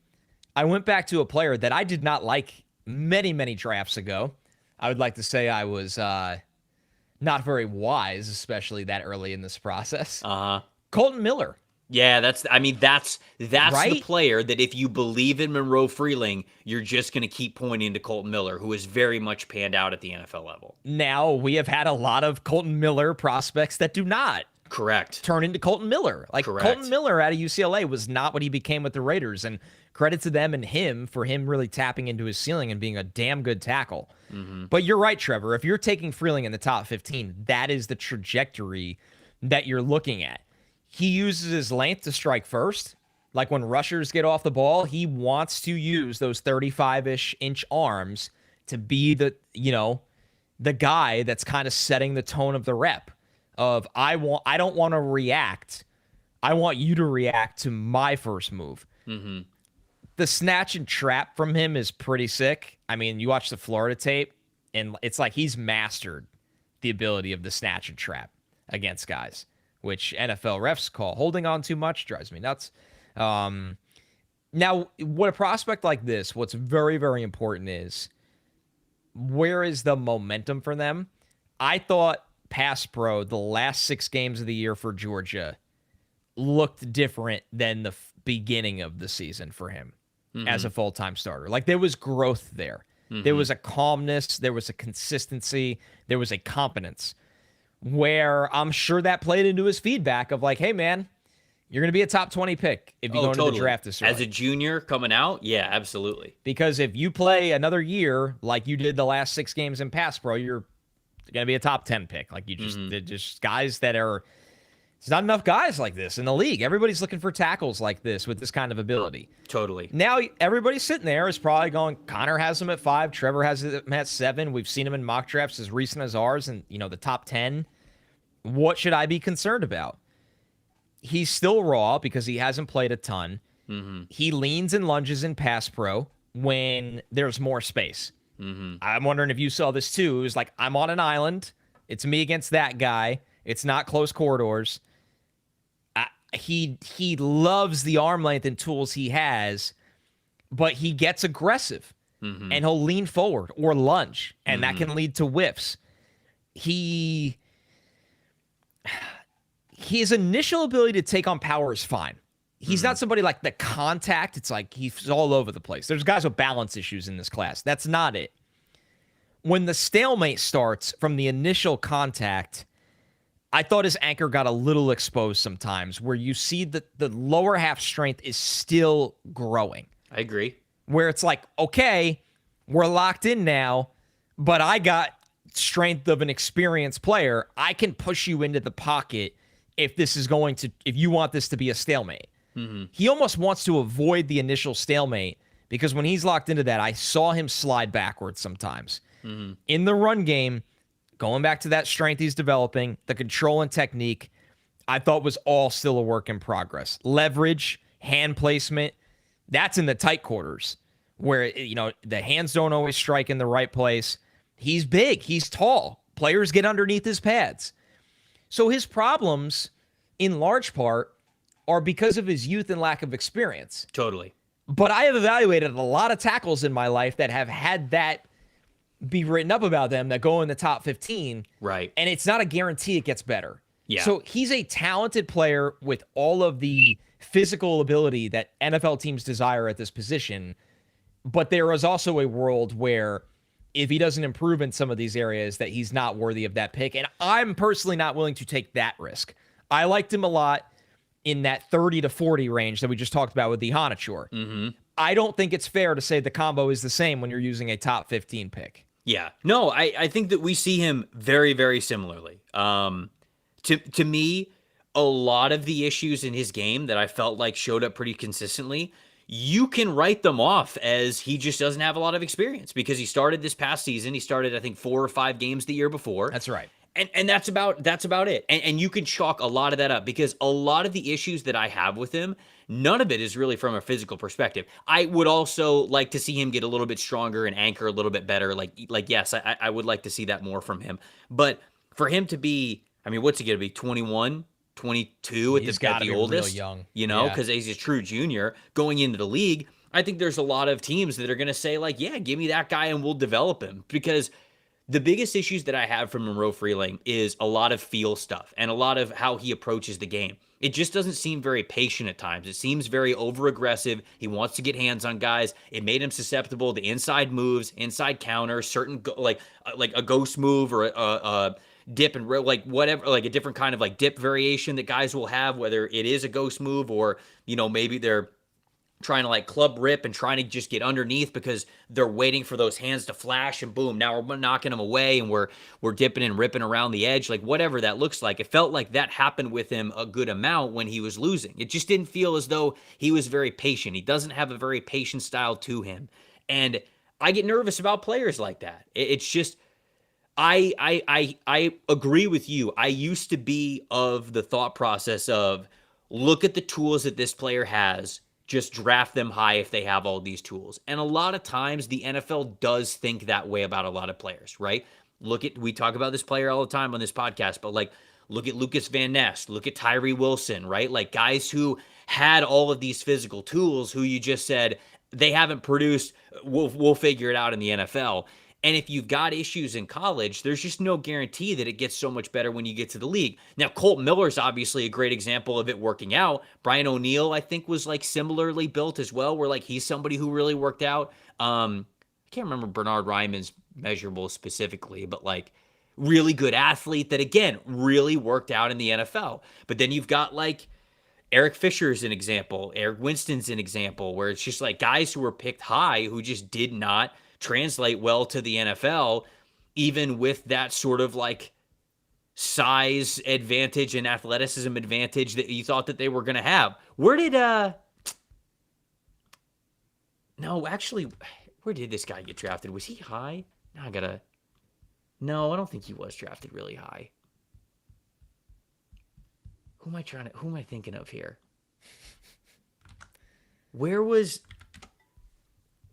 I went back to a player that I did not like many, many drafts ago. I would like to say I was not very wise, especially that early in this process. Colton Miller. Yeah, that's right? The player that if you believe in Monroe Freeling, you're just going to keep pointing to Colton Miller, who is very much panned out at the NFL level. Now, we have had a lot of Colton Miller prospects that do not turn into Colton Miller. Like, Colton Miller out of UCLA was not what he became with the Raiders, and credit to them and him for him really tapping into his ceiling and being a damn good tackle. But you're right, Trevor. If you're taking Freeling in the top 15, that is the trajectory that you're looking at. He uses his length to strike first. Like, when rushers get off the ball, he wants to use those 35-ish inch arms to be the guy that's kind of setting the tone of the rep of I don't want to react. I want you to react to my first move. The snatch and trap from him is pretty sick. I mean, you watch the Florida tape, and it's like he's mastered the ability of the snatch and trap against guys, which NFL refs call holding on too much. Drives me nuts. Now, what a prospect like this, what's very, very important is where is the momentum for them? I thought pass pro, the last 6 games of the year for Georgia, looked different than the beginning of the season for him as a full-time starter. Like, there was growth there. There was a calmness, there was a consistency, there was a competence where I'm sure that played into his feedback of like, hey, man, you're going to be a top 20 pick if you go into the draft this early. As a junior coming out, yeah, absolutely. Because if you play another year like you did the last 6 games in pass pro, you're going to be a top 10 pick. Like, you just guys that are, there's not enough guys like this in the league. Everybody's looking for tackles like this with this kind of ability. Totally. Now everybody sitting there is probably going, Connor has him at 5, Trevor has him at 7. We've seen him in mock drafts as recent as ours and, the top 10. What should I be concerned about? He's still raw because he hasn't played a ton. He leans and lunges in pass pro when there's more space. I'm wondering if you saw this too. It was like, I'm on an island. It's me against that guy. It's not close corridors. He loves the arm length and tools he has, but he gets aggressive and he'll lean forward or lunge, and that can lead to whiffs. His initial ability to take on power is fine. He's not somebody like the contact. It's like he's all over the place. There's guys with balance issues in this class. That's not it. When the stalemate starts from the initial contact, I thought his anchor got a little exposed sometimes, where you see that the lower half strength is still growing. I agree. Where it's like, okay, we're locked in now, but I got strength of an experienced player. I can push you into the pocket if you want this to be a stalemate. He almost wants to avoid the initial stalemate because when he's locked into that, I saw him slide backwards sometimes. In the run game, going back to that strength he's developing, the control and technique, I thought was all still a work in progress. Leverage, hand placement, that's in the tight quarters where, the hands don't always strike in the right place. He's big. He's tall. Players get underneath his pads. So his problems, in large part, are because of his youth and lack of experience. Totally. But I have evaluated a lot of tackles in my life that have had that be written up about them that go in the top 15. Right. And it's not a guarantee it gets better. Yeah. So he's a talented player with all of the physical ability that NFL teams desire at this position. But there is also a world where if he doesn't improve in some of these areas, that he's not worthy of that pick. And I'm personally not willing to take that risk. I liked him a lot in that 30 to 40 range that we just talked about with Iheanachor. I don't think it's fair to say the combo is the same when you're using a top 15 pick. Yeah. No, I think that we see him very, very similarly. To me, a lot of the issues in his game that I felt like showed up pretty consistently, you can write them off as he just doesn't have a lot of experience because he started this past season. He started, I think, 4 or 5 games the year before. That's right. And that's about it. And you can chalk a lot of that up because a lot of the issues that I have with him, none of it is really from a physical perspective. I would also like to see him get a little bit stronger and anchor a little bit better. Like yes, I would like to see that more from him. But for him to be, I mean, what's he going to be, 21, 22 at the oldest? Real young. Because he's a true junior going into the league. I think there's a lot of teams that are going to say like, yeah, give me that guy and we'll develop him because the biggest issues that I have from Monroe Freeling is a lot of feel stuff and a lot of how he approaches the game. It just doesn't seem very patient at times. It seems very over-aggressive. He wants to get hands on guys. It made him susceptible to inside moves, inside counters, certain like a ghost move or a dip and like whatever, like a different kind of like dip variation that guys will have, whether it is a ghost move or, maybe they're trying to like club rip and trying to just get underneath because they're waiting for those hands to flash and boom, now we're knocking them away and we're dipping and ripping around the edge, like whatever that looks like. It felt like that happened with him a good amount when he was losing. It just didn't feel as though he was very patient. He doesn't have a very patient style to him. And I get nervous about players like that. It's just, I agree with you. I used to be of the thought process of look at the tools that this player has, just draft them high if they have all these tools. And a lot of times the NFL does think that way about a lot of players, right? We talk about this player all the time on this podcast, but like, look at Lucas Van Ness, look at Tyree Wilson, right? Like guys who had all of these physical tools who you just said, they haven't produced, we'll figure it out in the NFL. And if you've got issues in college, there's just no guarantee that it gets so much better when you get to the league. Now, Colt Miller's obviously a great example of it working out. Brian O'Neill, I think, was like similarly built as well, where like he's somebody who really worked out. I can't remember Bernard Ryman's measurables specifically, but like really good athlete that, again, really worked out in the NFL. But then you've got like Eric Fisher's an example. Eric Winston's an example where it's just like guys who were picked high who just did not translate well to the NFL, even with that sort of like size advantage and athleticism advantage that you thought that they were going to have. Where did this guy get drafted? Was he high? No, I don't think he was drafted really high. Who am I thinking of here? Where was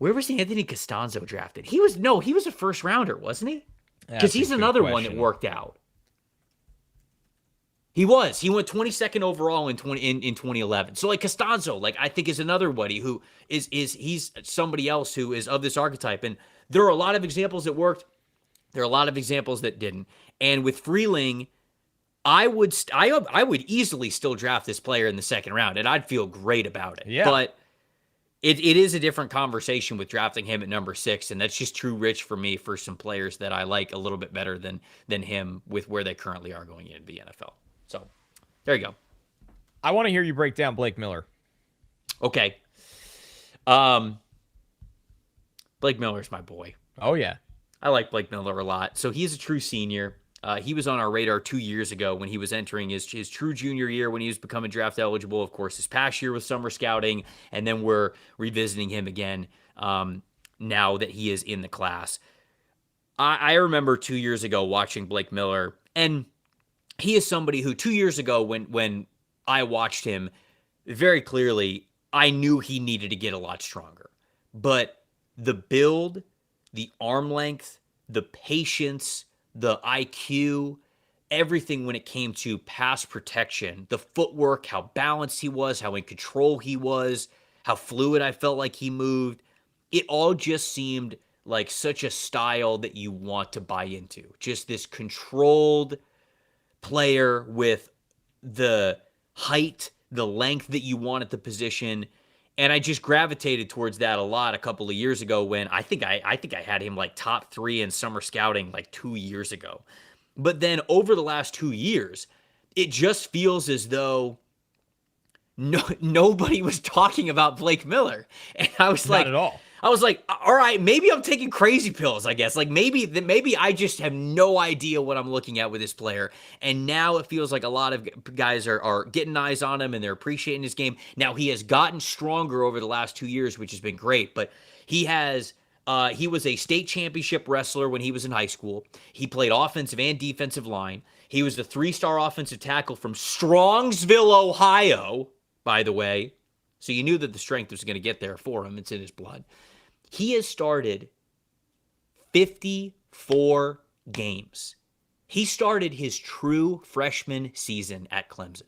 Anthony Costanzo drafted? He was a first rounder, wasn't he? Because he's another one that worked out. He went 22nd overall in 2011. So like Costanzo, like I think is another buddy who he's somebody else who is of this archetype. And there are a lot of examples that worked. There are a lot of examples that didn't. And with Freeling, I would easily still draft this player in the second round, and I'd feel great about it. Yeah. But it is a different conversation with drafting him at number 6, and that's just too rich for me for some players that I like a little bit better than him with where they currently are going into the NFL. So there you go. I want to hear you break down Blake Miller. Okay. Blake Miller's my boy. Oh, yeah. I like Blake Miller a lot. So he's a true senior. He was on our radar 2 years ago when he was entering his true junior year, when he was becoming draft eligible, of course, this past year with summer scouting, and then we're revisiting him again now that he is in the class. I remember 2 years ago watching Blake Miller, and he is somebody who 2 years ago when I watched him, very clearly, I knew he needed to get a lot stronger. But the build, the arm length, the patience, the IQ, everything when it came to pass protection, the footwork, how balanced he was, how in control he was, how fluid I felt like he moved, it all just seemed like such a style that you want to buy into. Just this controlled player with the height, the length that you want at the position. And I just gravitated towards that a lot a couple of years ago when I think I had him like top 3 in summer scouting like 2 years ago. But then over the last 2 years, it just feels as though nobody was talking about Blake Miller. And I was Not at all. I was like, all right, maybe I'm taking crazy pills, I guess. Like maybe I just have no idea what I'm looking at with this player. And now it feels like a lot of guys are getting eyes on him and they're appreciating his game. Now he has gotten stronger over the last 2 years, which has been great. But he was a state championship wrestler when he was in high school. He played offensive and defensive line. He was the 3-star offensive tackle from Strongsville, Ohio, by the way. So you knew that the strength was going to get there for him. It's in his blood. He has started 54 games. He started his true freshman season at Clemson,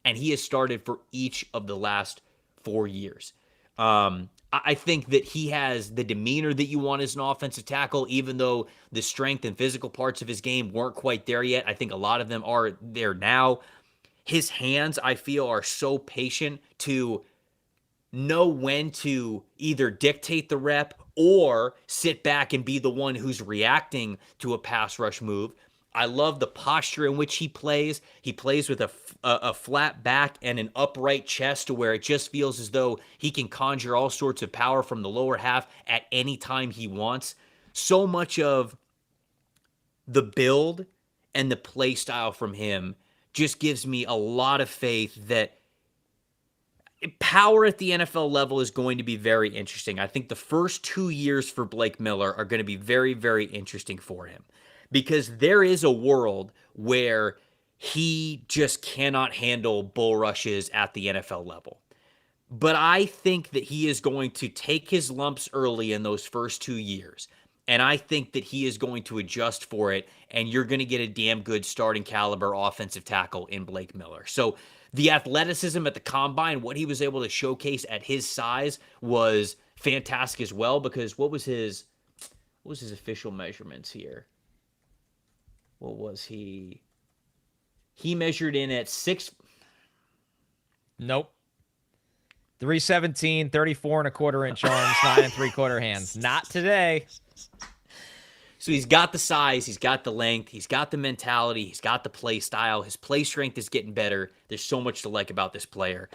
and he has started for each of the last 4 years. I think that he has the demeanor that you want as an offensive tackle, even though the strength and physical parts of his game weren't quite there yet. I think a lot of them are there now. His hands, I feel, are so patient to know when to either dictate the rep or sit back and be the one who's reacting to a pass rush move. I love the posture in which he plays. He plays with a flat back and an upright chest to where it just feels as though he can conjure all sorts of power from the lower half at any time he wants. So much of the build and the play style from him just gives me a lot of faith that power at the NFL level is going to be very interesting. I think the first 2 years for Blake Miller are going to be very, very interesting for him because there is a world where he just cannot handle bull rushes at the NFL level. But I think that he is going to take his lumps early in those first 2 years. And I think that he is going to adjust for it, and you're going to get a damn good starting caliber offensive tackle in Blake Miller. So the athleticism at the combine, what he was able to showcase at his size was fantastic as well, because what was his what was his official measurements here? What was he? He measured in at 6. Nope. 317, 34 and a quarter inch arms, 9 and 3/4 hands. Not today. So he's got the size, he's got the length, he's got the mentality, he's got the play style. His play strength is getting better. There's so much to like about this player.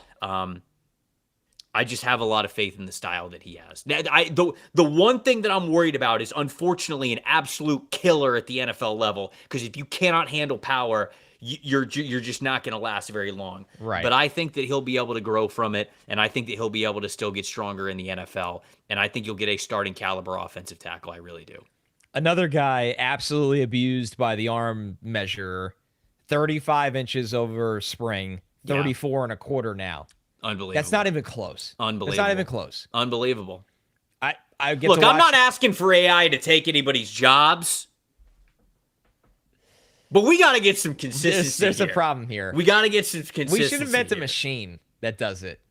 I just have a lot of faith in the style that he has. The one thing that I'm worried about is, unfortunately, an absolute killer at the NFL level. Because if you cannot handle power, you're just not going to last very long. Right. But I think that he'll be able to grow from it, and I think that he'll be able to still get stronger in the NFL. And I think you'll get a starting caliber offensive tackle. I really do. Another guy absolutely abused by the arm measure, 35 inches over spring, 34 and a quarter now. Unbelievable. That's not even close. Unbelievable. It's not even close. Unbelievable. I get Look, to watch... I'm not asking for AI to take anybody's jobs, but we got to get some consistency. There's a problem here. We got to get some consistency. We should invent a machine that does it.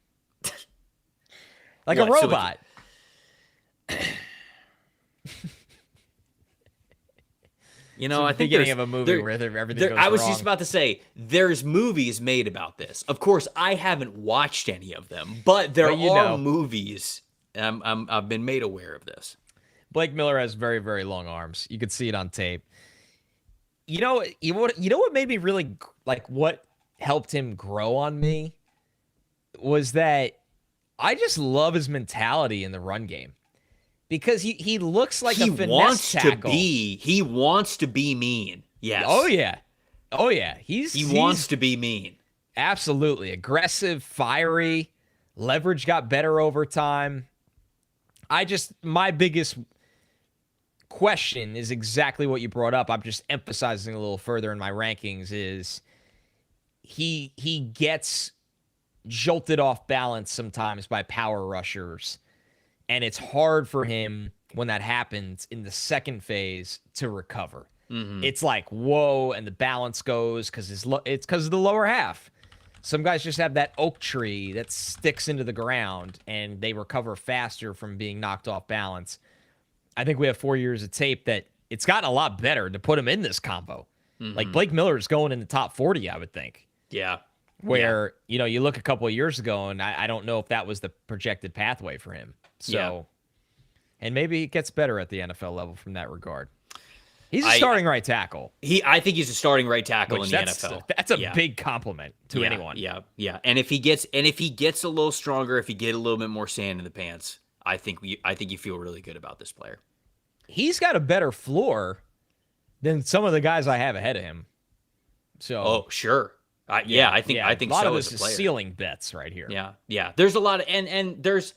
Like a robot. You know, I think beginning of a movie where everything goes wrong. I was just about to say, there's movies made about this. Of course, I haven't watched any of them, but there are movies. I've been made aware of this. Blake Miller has very, very long arms. You could see it on tape. You know what made me really, like, what helped him grow on me was that I just love his mentality in the run game. Because he looks like a finesse tackle. He wants to be mean. Yes. Oh yeah. He wants to be mean. Absolutely. Aggressive, fiery, leverage got better over time. My biggest question is exactly what you brought up. I'm just emphasizing a little further in my rankings is he gets jolted off balance sometimes by power rushers. And it's hard for him when that happens in the second phase to recover. Mm-hmm. It's like, whoa, and the balance goes because it's because of the lower half. Some guys just have that oak tree that sticks into the ground, and they recover faster from being knocked off balance. I think we have 4 years of tape that it's gotten a lot better to put him in this combo. Mm-hmm. Like Blake Miller's going in the top 40, I would think. Yeah. Where, you look a couple of years ago, and I don't know if that was the projected pathway for him. So, and maybe he gets better at the NFL level from that regard. He's a starting right tackle. I think he's a starting right tackle in the NFL. That's a big compliment to anyone. Yeah. And if he gets a little stronger, if he get a little bit more sand in the pants, I think you feel really good about this player. He's got a better floor than some of the guys I have ahead of him. So, sure. I think a lot so of as this a player. is ceiling bets right here. Yeah. There's a lot of and there's.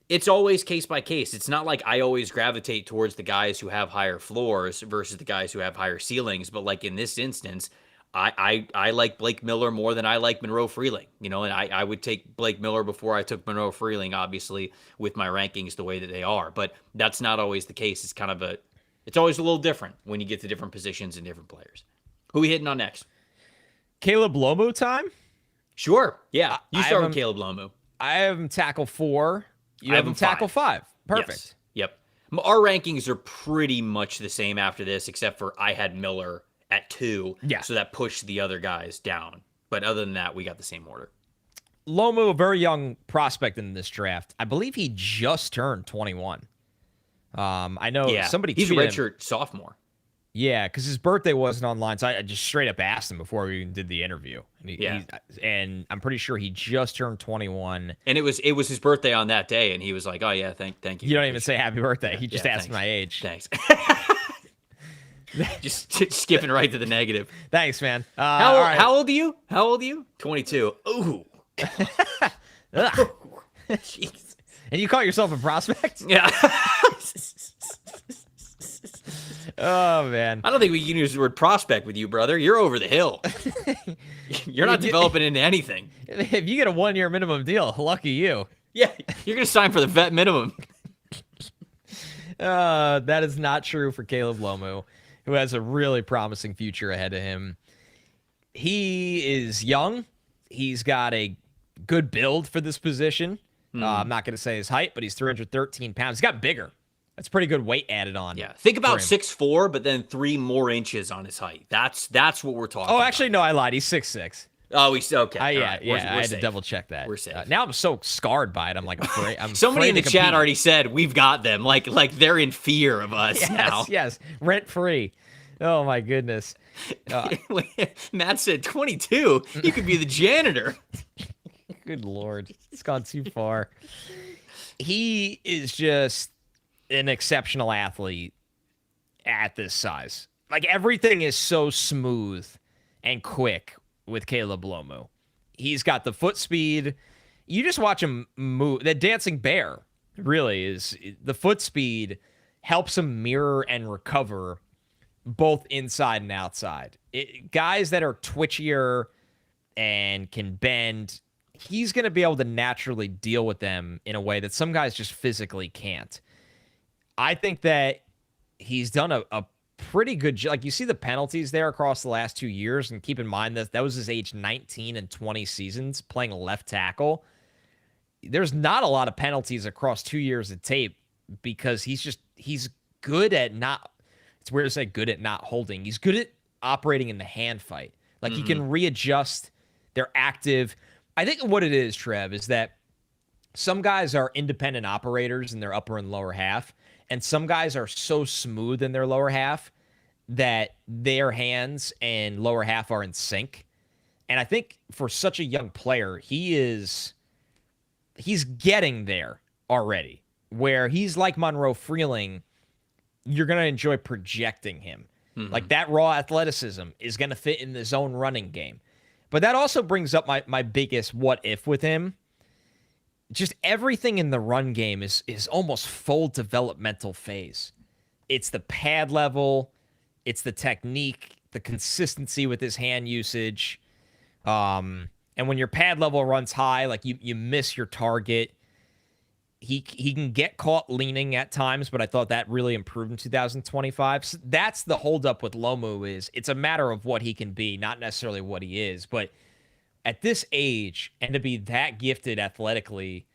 It's always case by case. It's not like I always gravitate towards the guys who have higher floors versus the guys who have higher ceilings. But like in this instance, I like Blake Miller more than I like Monroe Freeling. And I would take Blake Miller before I took Monroe Freeling, obviously, with my rankings the way that they are. But that's not always the case. It's always a little different when you get to different positions and different players. Who are we hitting on next? Caleb Lomu time? Sure. Yeah. You start with Caleb Lomu. I have him tackle 4. You have him tackle 5. Perfect. Yes. Yep. Our rankings are pretty much the same after this, except for I had Miller at 2. Yeah. So that pushed the other guys down. But other than that, we got the same order. Lomu, a very young prospect in this draft. I believe he just turned 21. I know somebody he's a tweeted redshirt sophomore. Yeah, because his birthday wasn't online, so I just straight up asked him before we even did the interview. And I'm pretty sure he just turned 21. And it was his birthday on that day, and he was like, "Oh yeah, thank you." You don't even say happy birthday. He just asked my age. Thanks. just skipping right to the negative. Thanks, man. How old are you? 22. Ooh. Jeez. And you call yourself a prospect? Yeah. Oh, man. I don't think we can use the word prospect with you, brother. You're over the hill. You're not developing into anything. If you get a 1-year minimum deal, lucky you. Yeah, you're going to sign for the vet minimum. That is not true for Caleb Lomu, who has a really promising future ahead of him. He is young. He's got a good build for this position. I'm not going to say his height, but he's 313 pounds. He's got bigger That's pretty good weight added on. Yeah. Think about 6'4", but then 3 more inches on his height. That's what we're talking about. Oh, actually, no, I lied. He's 6'6". Oh, he's okay. Yeah, right. We're I had safe. to double check that. We're safe. Now I'm so scarred by it. I'm like afraid. Somebody in the afraid to chat compete. already said we've got them. Like they're in fear of us now. Yes, rent free. Oh my goodness. Matt said 22. You could be the janitor. Good Lord, it's gone too far. He is just an exceptional athlete at this size. Like everything is so smooth and quick with Caleb Lomu. He's got the foot speed. You just watch him move. That dancing bear really is the foot speed helps him mirror and recover both inside and outside. Guys that are twitchier and can bend, he's going to be able to naturally deal with them in a way that some guys just physically can't. I think that he's done a pretty good job. Like you see the penalties there across the last 2 years, and keep in mind that was his age 19 and 20 seasons playing left tackle. There's not a lot of penalties across 2 years of tape because he's good at not, it's weird to say good at not holding. He's good at operating in the hand fight. Like he can readjust. They're active. I think what it is, Trev, is that some guys are independent operators in their upper and lower half, and some guys are so smooth in their lower half that their hands and lower half are in sync. And I think for such a young player, he's getting there already, where he's like Monroe Freeling. You're going to enjoy projecting him. Like that raw athleticism is going to fit in the zone running game. But that also brings up my biggest what if with him. Just everything in the run game is almost full developmental phase. It's the pad level, it's the technique, the consistency with his hand usage. And when your pad level runs high, like you miss your target. He can get caught leaning at times, but I thought that really improved in 2025. So that's the holdup with Lomu is it's a matter of what he can be, not necessarily what he is. But at this age, and to be that gifted athletically,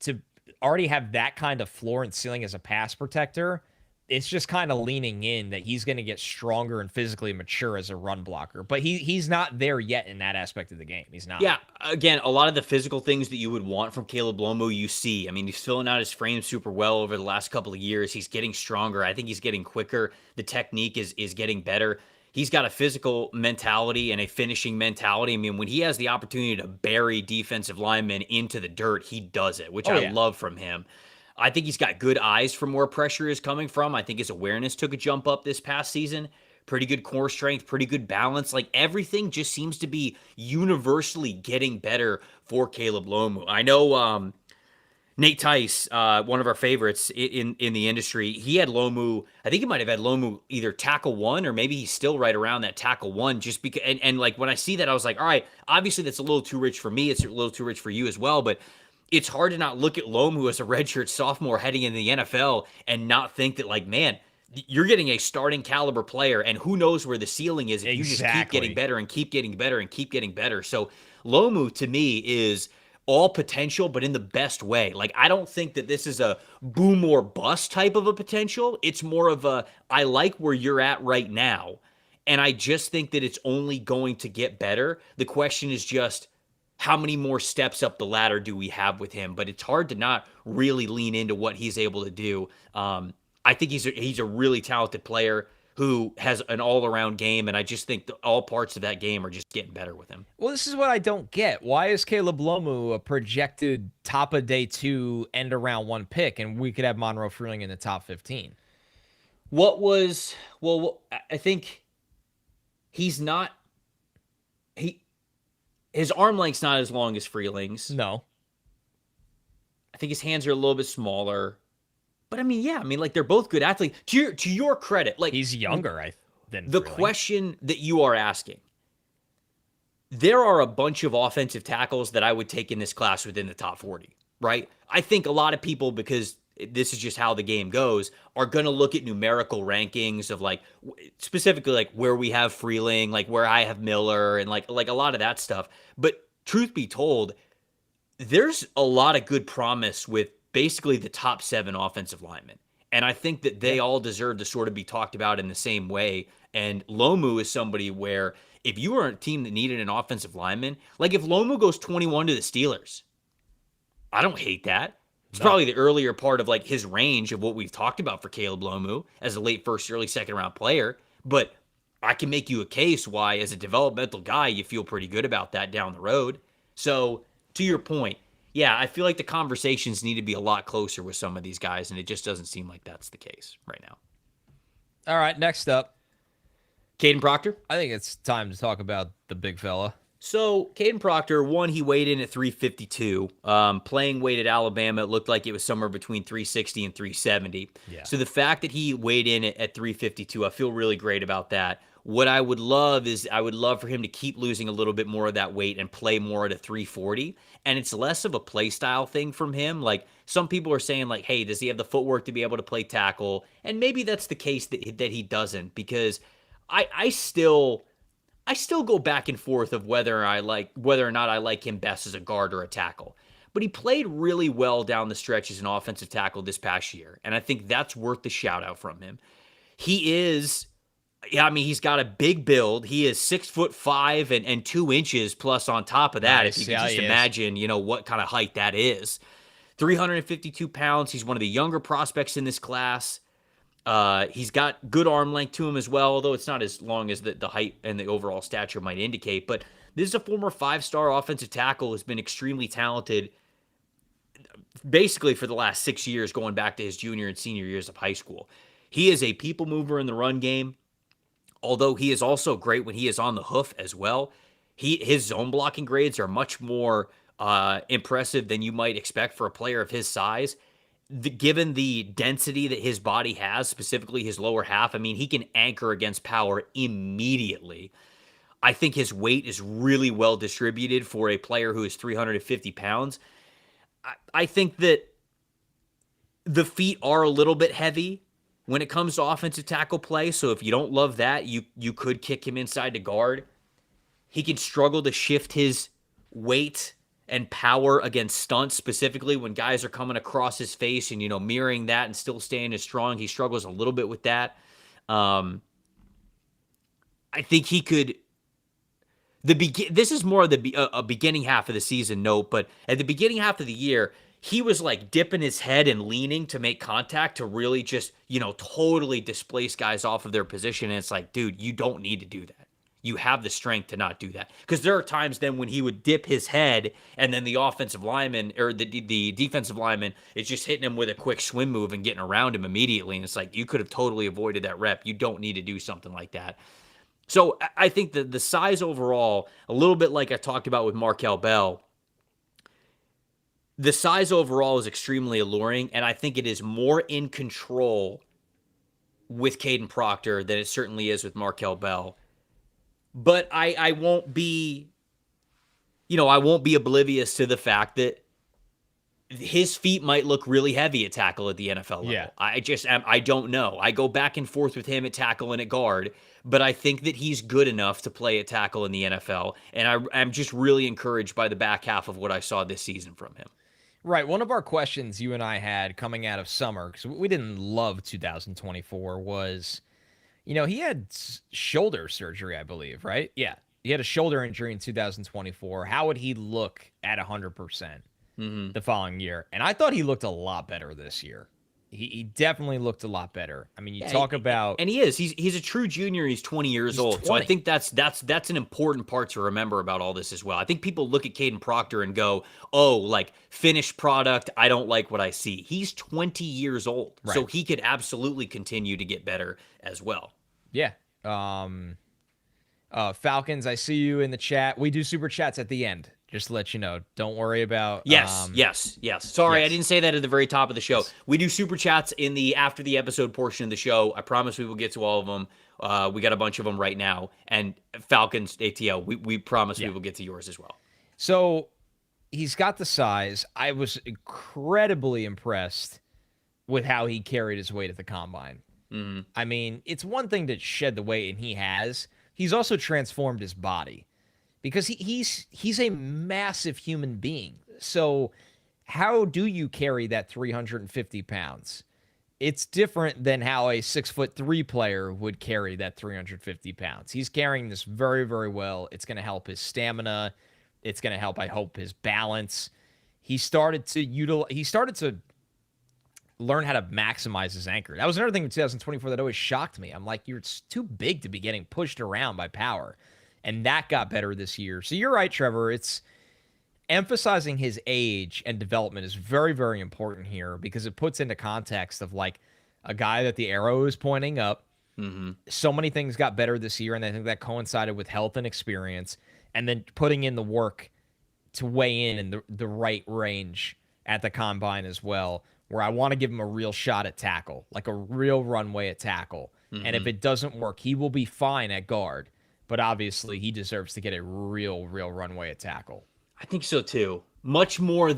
to already have that kind of floor and ceiling as a pass protector, it's just kind of leaning in that he's going to get stronger and physically mature as a run blocker. But he's not there yet in that aspect of the game. He's not. Yeah, again, a lot of the physical things that you would want from Caleb Lomu, you see. I mean, he's filling out his frame super well over the last couple of years. He's getting stronger. I think he's getting quicker. The technique is getting better. He's got a physical mentality and a finishing mentality. I mean, when he has the opportunity to bury defensive linemen into the dirt, he does it, which I love from him. I think he's got good eyes from where pressure is coming from. I think his awareness took a jump up this past season. Pretty good core strength, pretty good balance. Like everything just seems to be universally getting better for Caleb Lomu. I know Nate Tice, one of our favorites in the industry, he had Lomu. I think he might have had Lomu either tackle 1 or maybe he's still right around that tackle 1. Just because, and like when I see that, I was like, all right, obviously that's a little too rich for me. It's a little too rich for you as well, but it's hard to not look at Lomu as a redshirt sophomore heading into the NFL and not think that, like, man, you're getting a starting caliber player, and who knows where the ceiling is if you just keep getting better and keep getting better and keep getting better. So Lomu, to me, is all potential, but in the best way. Like, I don't think that this is a boom or bust type of a potential. It's more of a, I like where you're at right now, and I just think that it's only going to get better. The question is just, how many more steps up the ladder do we have with him? But it's hard to not really lean into what he's able to do. I think he's a really talented player who has an all-around game, and I just think all parts of that game are just getting better with him. Well, this is what I don't get. Why is Caleb Lomu a projected top of day 2 end of round 1 pick, and we could have Monroe Freeling in the top 15? I think he's not – his arm length's not as long as Freeling's. No. I think his hands are a little bit smaller. But I mean, yeah, like they're both good athletes. To your credit, like he's younger than the Freeling. Question that you are asking. There are a bunch of offensive tackles that I would take in this class within the top 40, right? I think a lot of people, because this is just how the game goes, are going to look at numerical rankings of like specifically like where we have Freeling, like where I have Miller, and like a lot of that stuff. But truth be told, there's a lot of good promise with basically the top 7 offensive linemen. And I think that they all deserve to sort of be talked about in the same way. And Lomu is somebody where if you were a team that needed an offensive lineman, like if Lomu goes 21 to the Steelers, I don't hate that. It's probably the earlier part of like his range of what we've talked about for Caleb Lomu as a late first, early second round player. But I can make you a case why, as a developmental guy, you feel pretty good about that down the road. So to your point, yeah, I feel like the conversations need to be a lot closer with some of these guys, and it just doesn't seem like that's the case right now. All right, next up, Kadyn Proctor. I think it's time to talk about the big fella. So Kadyn Proctor, he weighed in at 352. Playing weight at Alabama, it looked like it was somewhere between 360 and 370. Yeah. So the fact that he weighed in at 352, I feel really great about that. What I would love for him to keep losing a little bit more of that weight and play more at a 340. And it's less of a play style thing from him. Like some people are saying like, hey, does he have the footwork to be able to play tackle? And maybe that's the case that he doesn't, because I still go back and forth of whether or not I like him best as a guard or a tackle. But he played really well down the stretch as an offensive tackle this past year. And I think that's worth the shout out from him. He's got a big build. He is 6'5" and 2 inches plus on top of that. Nice. If you can just imagine, what kind of height that is. 352 pounds. He's one of the younger prospects in this class. He's got good arm length to him as well, although it's not as long as the height and the overall stature might indicate. But this is a former 5-star offensive tackle who's been extremely talented basically for the last 6 years, going back to his junior and senior years of high school. He is a people mover in the run game, although he is also great when he is on the hoof as well. His zone blocking grades are much more impressive than you might expect for a player of his size. Given the density that his body has, specifically his lower half, he can anchor against power immediately. I think his weight is really well distributed for a player who is 350 pounds. I think that the feet are a little bit heavy when it comes to offensive tackle play, so if you don't love that, you could kick him inside to guard. He can struggle to shift his weight and power against stunts, specifically when guys are coming across his face and, mirroring that and still staying as strong. He struggles a little bit with that. I think he could... This is more of a beginning half of the season note, but at the beginning half of the year, he was like dipping his head and leaning to make contact to really just, totally displace guys off of their position. And it's like, dude, you don't need to do that. You have the strength to not do that. Because there are times then when he would dip his head and then the offensive lineman or the defensive lineman is just hitting him with a quick swim move and getting around him immediately. And it's like, you could have totally avoided that rep. You don't need to do something like that. So I think that the size overall, a little bit like I talked about with Markell Bell, the size overall is extremely alluring, and I think it is more in control with Kadyn Proctor than it certainly is with Markell Bell. But I won't be, I won't be oblivious to the fact that his feet might look really heavy at tackle at the NFL level. Yeah. I don't know. I go back and forth with him at tackle and at guard, but I think that he's good enough to play at tackle in the NFL, and I'm just really encouraged by the back half of what I saw this season from him. Right. One of our questions you and I had coming out of summer, because we didn't love 2024, was, he had shoulder surgery, I believe, right? Yeah. He had a shoulder injury in 2024. How would he look at 100% the following year? And I thought he looked a lot better this year. He definitely looked a lot better. Talk about... And he is. He's a true junior. He's 20 years old. 20. So I think that's an important part to remember about all this as well. I think people look at Kadyn Proctor and go, oh, like, finished product, I don't like what I see. He's 20 years old. Right. So he could absolutely continue to get better as well. Yeah. Falcons, I see you in the chat. We do super chats at the end. Just to let you know. Don't worry about... Yes. Sorry, yes. I didn't say that at the very top of the show. We do super chats in the after the episode portion of the show. I promise we will get to all of them. We got a bunch of them right now. And Falcons, ATL, we promise we will get to yours as well. So he's got the size. I was incredibly impressed with how he carried his weight at the combine. Mm-hmm. It's one thing to shed the weight, and he has. He's also transformed his body. Because he's a massive human being. So how do you carry that 350 pounds? it's different than how a 6'3" player would carry that 350 pounds. He's carrying this very, very well. It's going to help his stamina. It's going to help, I hope, his balance. He started to learn how to maximize his anchor. That was another thing in 2024 that always shocked me. I'm like, you're too big to be getting pushed around by power. And that got better this year. So you're right, Trevor. It's emphasizing his age and development is very, very important here because it puts into context of like a guy that the arrow is pointing up. Mm-hmm. So many things got better this year, and I think that coincided with health and experience, and then putting in the work to weigh in the right range at the combine as well, where I want to give him a real shot at tackle, like a real runway at tackle. Mm-hmm. And if it doesn't work, he will be fine at guard, but obviously he deserves to get a real runway at tackle. I think so too. Much more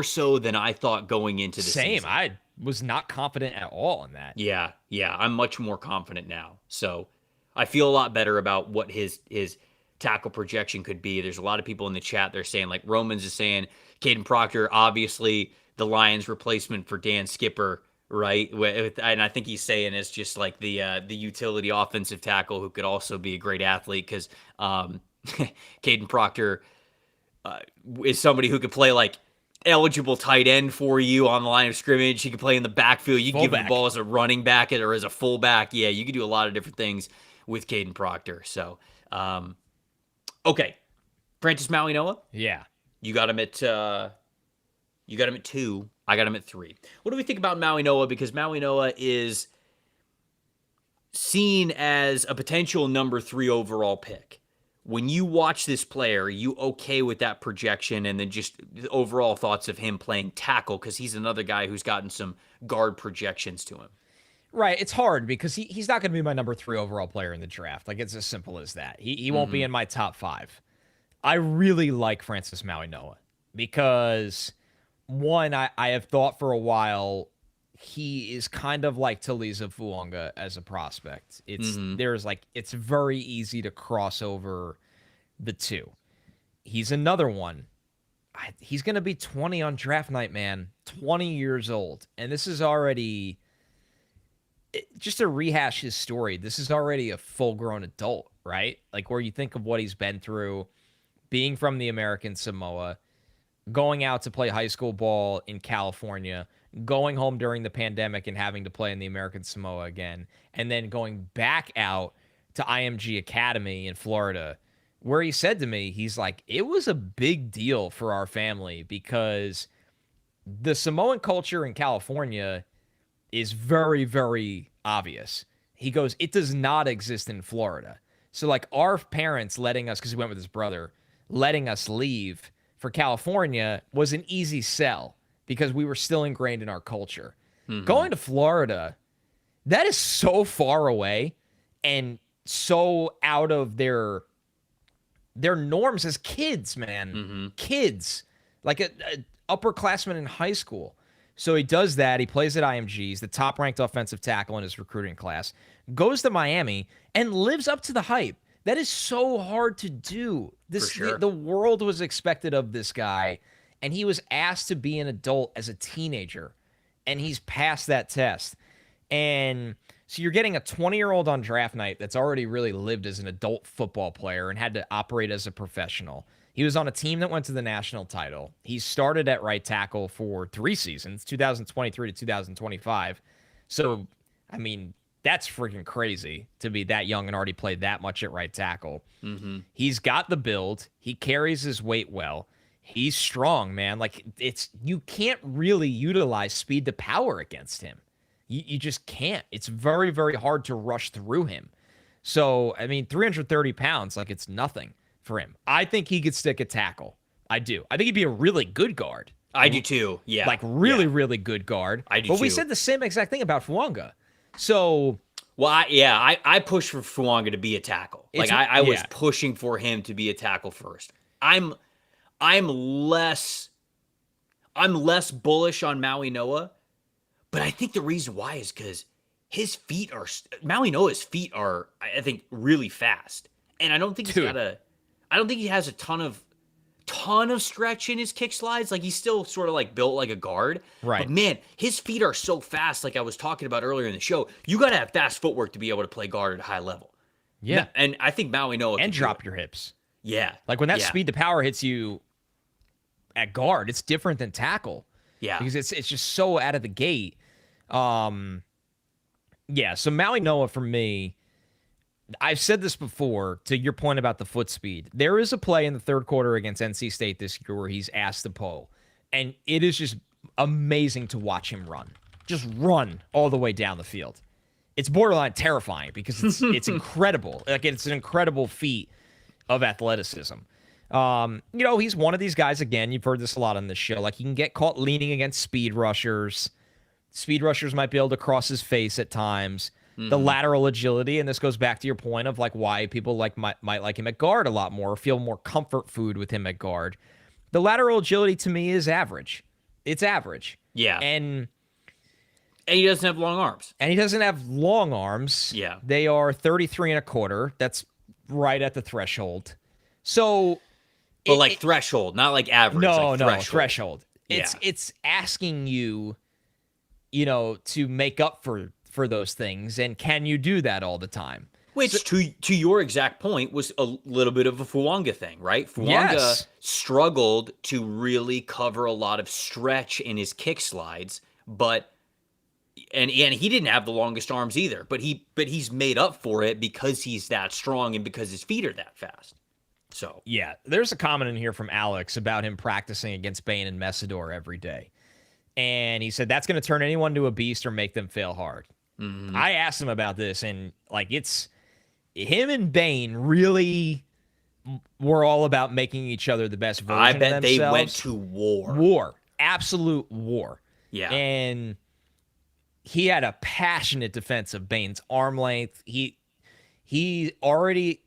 so than I thought going into the season. I was not confident at all in that. Yeah. I'm much more confident now. So I feel a lot better about what his tackle projection could be. There's a lot of people in the chat. They're saying, like Romans is saying, Kadyn Proctor, obviously the Lions replacement for Dan Skipper, right? And I think he's saying it's just like the utility offensive tackle who could also be a great athlete because Kadyn Proctor is somebody who could play like eligible tight end for you on the line of scrimmage. He could play in the backfield. You can give him the ball as a running back or as a fullback. Yeah, you could do a lot of different things with Kadyn Proctor. So, okay. Francis Mauigoa? Yeah. You got him at 2. I got him at 3. What do we think about Mauigoa? Because Mauigoa is seen as a potential number 3 overall pick. When you watch this player, are you okay with that projection and then just the overall thoughts of him playing tackle? Because he's another guy who's gotten some guard projections to him. Right. It's hard because he's not going to be my number 3 overall player in the draft. Like, it's as simple as that. He won't be in my top 5. I really like Francis Mauigoa because, one, I have thought for a while he is kind of like Taliza Fuanga as a prospect. It's very easy to cross over the two. He's another one. He's going to be 20 on draft night, man. 20 years old. And this is already, just to rehash his story, this is already a full-grown adult, right? Like, where you think of what he's been through, being from the American Samoa, going out to play high school ball in California, going home during the pandemic and having to play in the American Samoa again, and then going back out to IMG Academy in Florida, where he said to me, he's like, it was a big deal for our family because the Samoan culture in California is very, very obvious. He goes, it does not exist in Florida. So like our parents letting us, because he went with his brother, letting us leave for California was an easy sell because we were still ingrained in our culture. Mm-hmm. Going to Florida, that is so far away and so out of their norms as kids, man. Mm-hmm. Kids. Like a upperclassman in high school. So he does that. He plays at IMG. He's the top-ranked offensive tackle in his recruiting class. Goes to Miami and lives up to the hype. That is so hard to do. For sure. The world was expected of this guy, and he was asked to be an adult as a teenager, and he's passed that test. And so you're getting a 20-year-old on draft night that's already really lived as an adult football player and had to operate as a professional. He was on a team that went to the national title. He started at right tackle for 3 seasons, 2023 to 2025. So, I mean, that's freaking crazy to be that young and already played that much at right tackle. Mm-hmm. He's got the build. He carries his weight well. He's strong, man. Like, you can't really utilize speed to power against him. You just can't. It's very, very hard to rush through him. So, I mean, 330 pounds, like, it's nothing for him. I think he could stick at tackle. I do. I think he'd be a really good guard. I do too. Yeah. Like, really good guard. I do but too. We said the same exact thing about Fuanga. So, well, I pushed for Fuanga to be a tackle. Like I was pushing for him to be a tackle first. I'm less bullish on Mauigoa, but I think the reason why is because Mauigoa's feet are, I think, really fast, and I don't think he has a ton ton of stretch in his kick slides. Like, he's still sort of like built like a guard. Right. But man, his feet are so fast. Like I was talking about earlier in the show, you got to have fast footwork to be able to play guard at a high level. Yeah. And I think Mauigoa and drop your hips. Yeah. Like when that speed to power hits you at guard, it's different than tackle. Yeah. Because it's just so out of the gate. Yeah, so Mauigoa for me, I've said this before to your point about the foot speed. There is a play in the third quarter against NC State this year where he's asked to pull, and it is just amazing to watch him run. Just run all the way down the field. It's borderline terrifying because it's incredible. Like, it's an incredible feat of athleticism. He's one of these guys, again, you've heard this a lot on this show, like he can get caught leaning against speed rushers. Speed rushers might be able to cross his face at times. The lateral agility, and this goes back to your point of like why people might like him at guard a lot more, or feel more comfort food with him at guard. The lateral agility to me is average. It's average. Yeah. And he doesn't have long arms. And he doesn't have long arms. Yeah. They are 33 and a quarter. That's right at the threshold. So But threshold, not like average. No, like threshold. It's asking you, to make up for those things, and can you do that all the time? Which, to your exact point, was a little bit of a Fuanga thing, right? Fuanga struggled to really cover a lot of stretch in his kick slides, but and he didn't have the longest arms either. But he's made up for it because he's that strong and because his feet are that fast. So yeah, there's a comment in here from Alex about him practicing against Bain and Messidor every day, and he said that's going to turn anyone to a beast or make them fail hard. Mm-hmm. I asked him about this, and it's him and Bain really were all about making each other the best version of themselves. I bet they went to war, absolute war. Yeah, and he had a passionate defense of Bain's arm length. He already.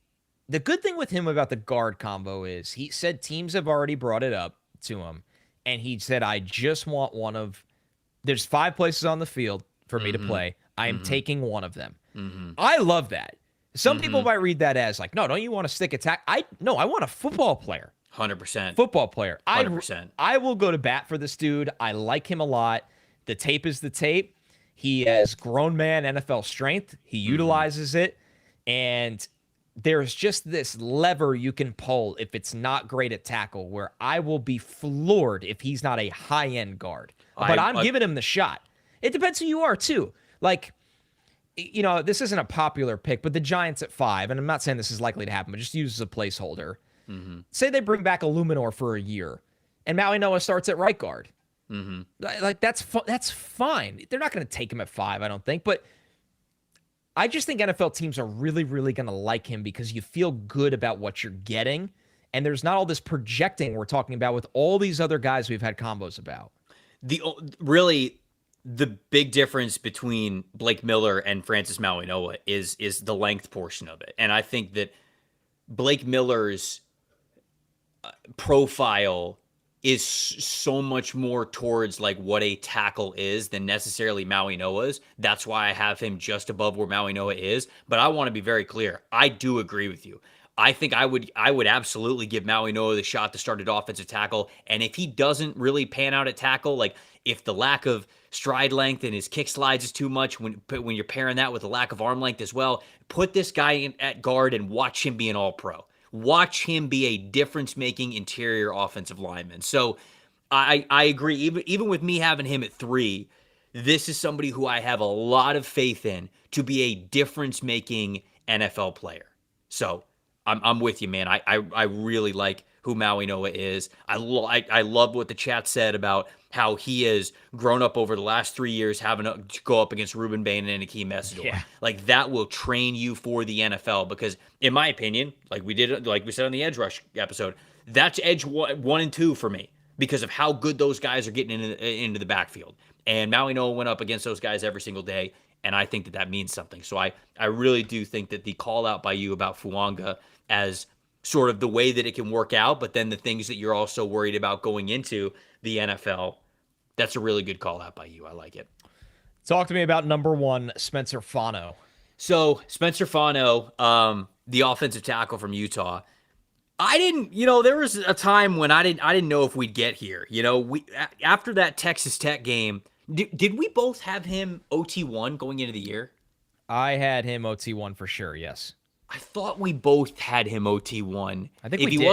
The good thing with him about the guard combo is he said teams have already brought it up to him, and he said, I just want one of. There's 5 places on the field for me to play. I am taking one of them. I love that. Some people might read that as like, no, don't you want a stick attack? I want a football player. 100%. Football player. 100%. I will go to bat for this dude. I like him a lot. The tape is the tape. He has grown man NFL strength. He utilizes it. And there's just this lever you can pull if it's not great at tackle, where I will be floored if he's not a high-end guard. But I'm giving him the shot. It depends who you are, too. Like, this isn't a popular pick, but the Giants at 5, and I'm not saying this is likely to happen, but just use as a placeholder. Say they bring back Illuminor for a year, and Mauigoa starts at right guard. Like, that's fine. They're not going to take him at 5, I don't think, but I just think NFL teams are really, really going to like him because you feel good about what you're getting, and there's not all this projecting we're talking about with all these other guys we've had combos about. The big difference between Blake Miller and Francis Mauigoa is the length portion of it. And I think that Blake Miller's profile is so much more towards like what a tackle is than necessarily Mauigoa's. That's why I have him just above where Mauigoa is. But I want to be very clear. I do agree with you. I think I would absolutely give Mauigoa the shot to start at offensive tackle. And if he doesn't really pan out at tackle, like if the lack of stride length and his kick slides is too much, when you're pairing that with a lack of arm length as well, put this guy in at guard and watch him be an all-pro. Watch him be a difference-making interior offensive lineman. So I agree. Even with me having him at 3, this is somebody who I have a lot of faith in to be a difference-making NFL player. So I'm with you, man. I really like who Mauigoa is. I love what the chat said about how he has grown up over the last 3 years having to go up against Ruben Bain and Akeem Messidor. Yeah. Like, that will train you for the NFL because, in my opinion, like we said on the Edge Rush episode, that's edge 1 and 2 for me because of how good those guys are getting into the backfield. And Mauigoa went up against those guys every single day, and I think that means something. So I really do think that the call out by you about Fuanga as sort of the way that it can work out, but then the things that you're also worried about going into the NFL, that's a really good call out by you. I like it. Talk to me about number 1, Spencer Fano. So Spencer Fano, the offensive tackle from Utah, I didn't, there was a time when I didn't know if we'd get here. After that Texas Tech game, did we both have him OT1 going into the year? I had him OT1 for sure, yes. I thought we both had him OT1. I think if we he did.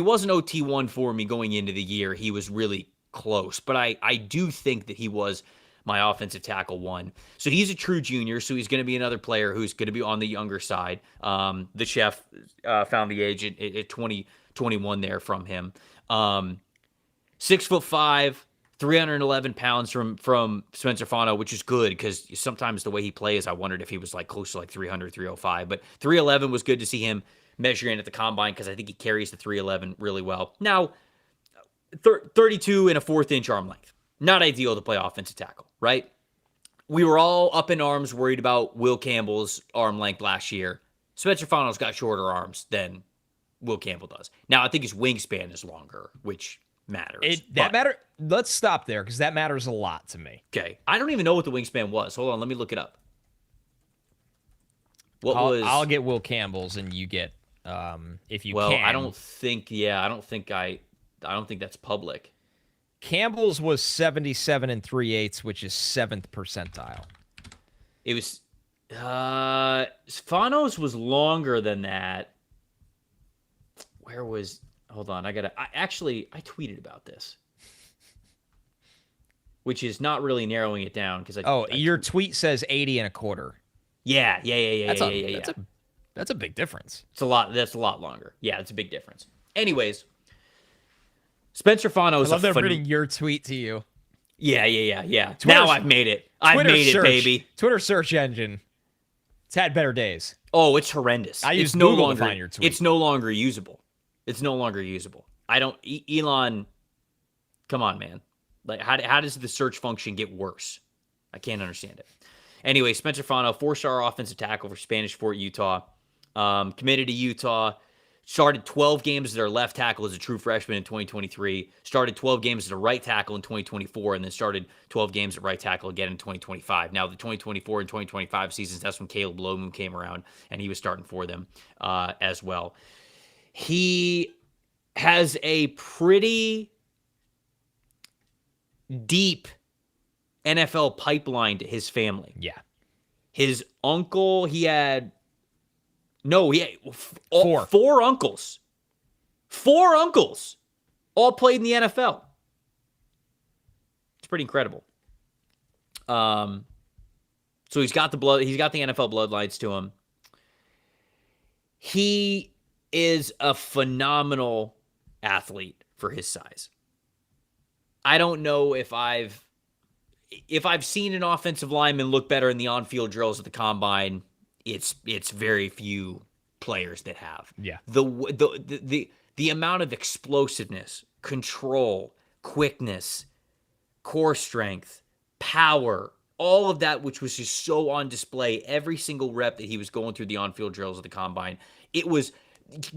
wasn't OT1 for me going into the year, he was really close. But I do think that he was my offensive tackle one. So he's a true junior, so he's going to be another player who's going to be on the younger side. The chef found the age at 21 there from him. 6'5", 311 pounds from Spencer Fano, which is good because sometimes the way he plays, I wondered if he was like close to like 300, 305. But 311 was good to see him measuring at the combine because I think he carries the 311 really well. Now, 32 and a 1/4 inch arm length. Not ideal to play offensive tackle, right? We were all up in arms worried about Will Campbell's arm length last year. Spencer Fano's got shorter arms than Will Campbell does. Now, I think his wingspan is longer, which matters. Let's stop there because that matters a lot to me. Okay. I don't even know what the wingspan was. Hold on, let me look it up. I'll get Will Campbell's and you get if you can. Well, I don't think that's public. Campbell's was 77 and 3/8, which is 7th percentile. It was Fano's was longer than that. Hold on, I tweeted about this. Which is not really narrowing it down because your tweet says 80 and a quarter. Yeah. That's a big difference. That's a lot longer. Yeah, it's a big difference. Anyways, Spencer Fano's I love them reading your tweet to you. Yeah. Now I've made it. I've made it, baby. Twitter search engine. It's had better days. Oh, it's horrendous. I use Google to find your tweet. It's no longer usable. Elon, come on, man. Like, how does the search function get worse? I can't understand it. Anyway, Spencer Fano, 4-star offensive tackle for Spanish Fort, Utah. Committed to Utah. Started 12 games as their left tackle as a true freshman in 2023. Started 12 games as a right tackle in 2024, and then started 12 games at right tackle again in 2025. Now, the 2024 and 2025 seasons, that's when Caleb Lomu came around, and he was starting for them as well. He has a pretty deep NFL pipeline to his family. Yeah. His uncle, he had four uncles. 4 uncles all played in the NFL. It's pretty incredible. So he's got the NFL bloodlines to him. He is a phenomenal athlete for his size. I don't know if I've seen an offensive lineman look better in the on-field drills at the combine. It's very few players that have. Yeah. The amount of explosiveness, control, quickness, core strength, power, all of that, which was just so on display every single rep that he was going through the on-field drills at the combine. It was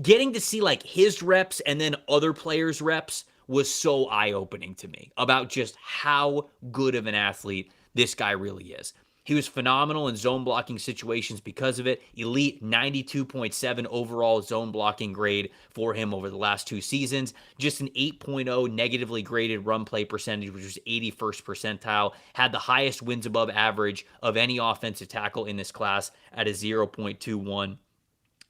getting to see like his reps and then other players' reps was so eye-opening to me about just how good of an athlete this guy really is. He was phenomenal in zone blocking situations because of it. Elite 92.7 overall zone blocking grade for him over the last 2 seasons. Just an 8.0 negatively graded run play percentage, which was 81st percentile. Had the highest wins above average of any offensive tackle in this class at a 0.21.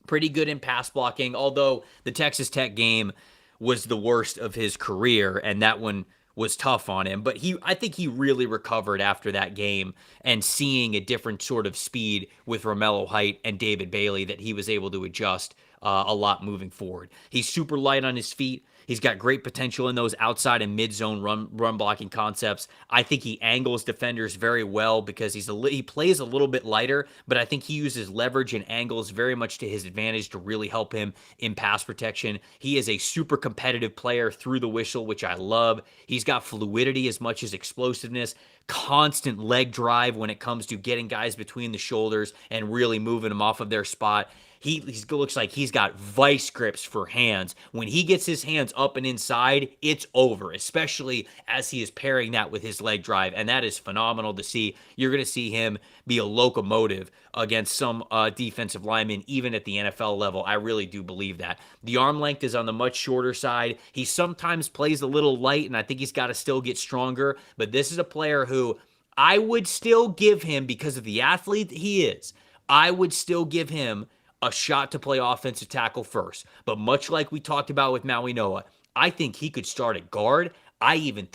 Pretty good in pass blocking, although the Texas Tech game was the worst of his career, and that one was tough on him. But I think he really recovered after that game, and seeing a different sort of speed with Romello Height and David Bailey that he was able to adjust a lot moving forward. He's super light on his feet. He's got great potential in those outside and mid-zone run blocking concepts. I think he angles defenders very well because he plays a little bit lighter, but I think he uses leverage and angles very much to his advantage to really help him in pass protection. He is a super competitive player through the whistle, which I love. He's got fluidity as much as explosiveness, constant leg drive when it comes to getting guys between the shoulders and really moving them off of their spot. he looks like he's got vice grips for hands. When he gets his hands up and inside, it's over, especially as he is pairing that with his leg drive, and that is phenomenal to see. You're going to see him be a locomotive against some defensive linemen, even at the NFL level. I really do believe that. The arm length is on the much shorter side. He sometimes plays a little light, and I think he's got to still get stronger, but this is a player who I would still give him, because of the athlete that he is, I would still give him a shot to play offensive tackle first. But much like we talked about with Mauigoa, I think he could start at guard. I even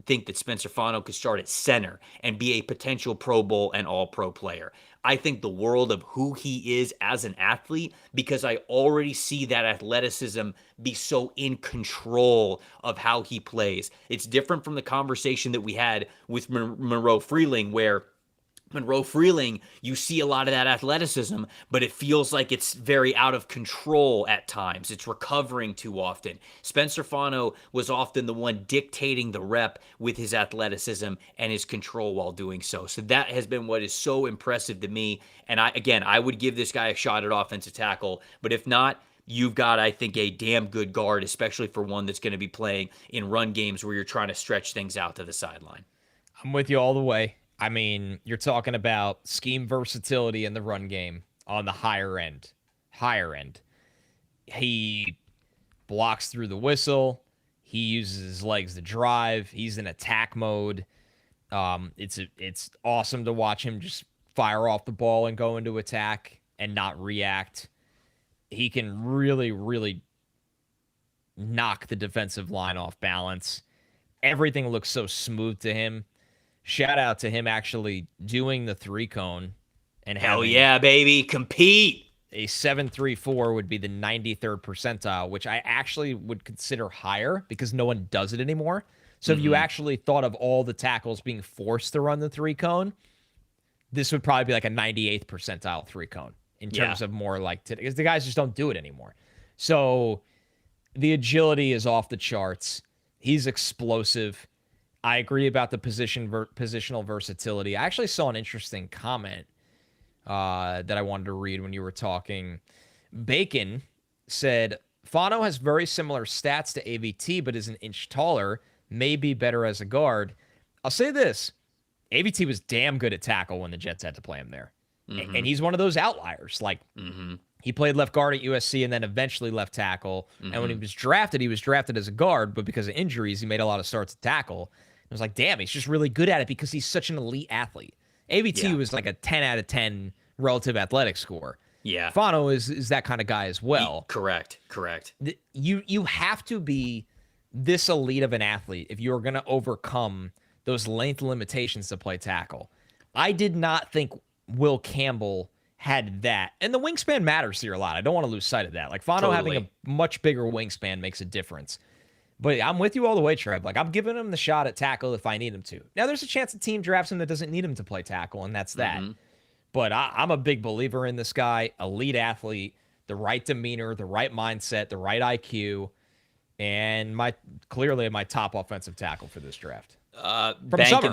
think that Spencer Fano could start at center and be a potential Pro Bowl and All-Pro player. I think the world of who he is as an athlete, because I already see that athleticism be so in control of how he plays. It's different from the conversation that we had with Monroe Freeling, where Monroe Freeling, you see a lot of that athleticism, but it feels like it's very out of control at times. It's recovering too often. Spencer Fano was often the one dictating the rep with his athleticism and his control while doing so. So that has been what is so impressive to me. And I would give this guy a shot at offensive tackle, but if not, you've got, I think, a damn good guard, especially for one that's going to be playing in run games where you're trying to stretch things out to the sideline. I'm with you all the way. I mean, you're talking about scheme versatility in the run game on the higher end. He blocks through the whistle. He uses his legs to drive. He's in attack mode. It's awesome to watch him just fire off the ball and go into attack and not react. He can really, really knock the defensive line off balance. Everything looks so smooth to him. Shout out to him actually doing the 3-cone and hell yeah, baby, compete. A 7.34 would be the 93rd percentile, which I actually would consider higher because no one does it anymore. So if you actually thought of all the tackles being forced to run the 3-cone, this would probably be like a 98th percentile 3-cone in terms of more like today, because the guys just don't do it anymore. So the agility is off the charts. He's explosive. I agree about the positional versatility. I actually saw an interesting comment that I wanted to read when you were talking. Bacon said, Fano has very similar stats to AVT, but is an inch taller, may be better as a guard. I'll say this. AVT was damn good at tackle when the Jets had to play him there. And he's one of those outliers. Like, he played left guard at USC and then eventually left tackle. And when he was drafted as a guard, but because of injuries, he made a lot of starts at tackle. I was like, damn, he's just really good at it because he's such an elite athlete. AVT was like a 10 out of 10 relative athletic score. Yeah. Fano is that kind of guy as well. Correct. You have to be this elite of an athlete if you're going to overcome those length limitations to play tackle. I did not think Will Campbell had that. And the wingspan matters here a lot. I don't want to lose sight of that. Like, Fano having a much bigger wingspan makes a difference. But I'm with you all the way, Trev. Like, I'm giving him the shot at tackle if I need him to. Now, there's a chance the team drafts him that doesn't need him to play tackle, and that's that. But I'm a big believer in this guy. Elite athlete, the right demeanor, the right mindset, the right IQ, and clearly my top offensive tackle for this draft. Bank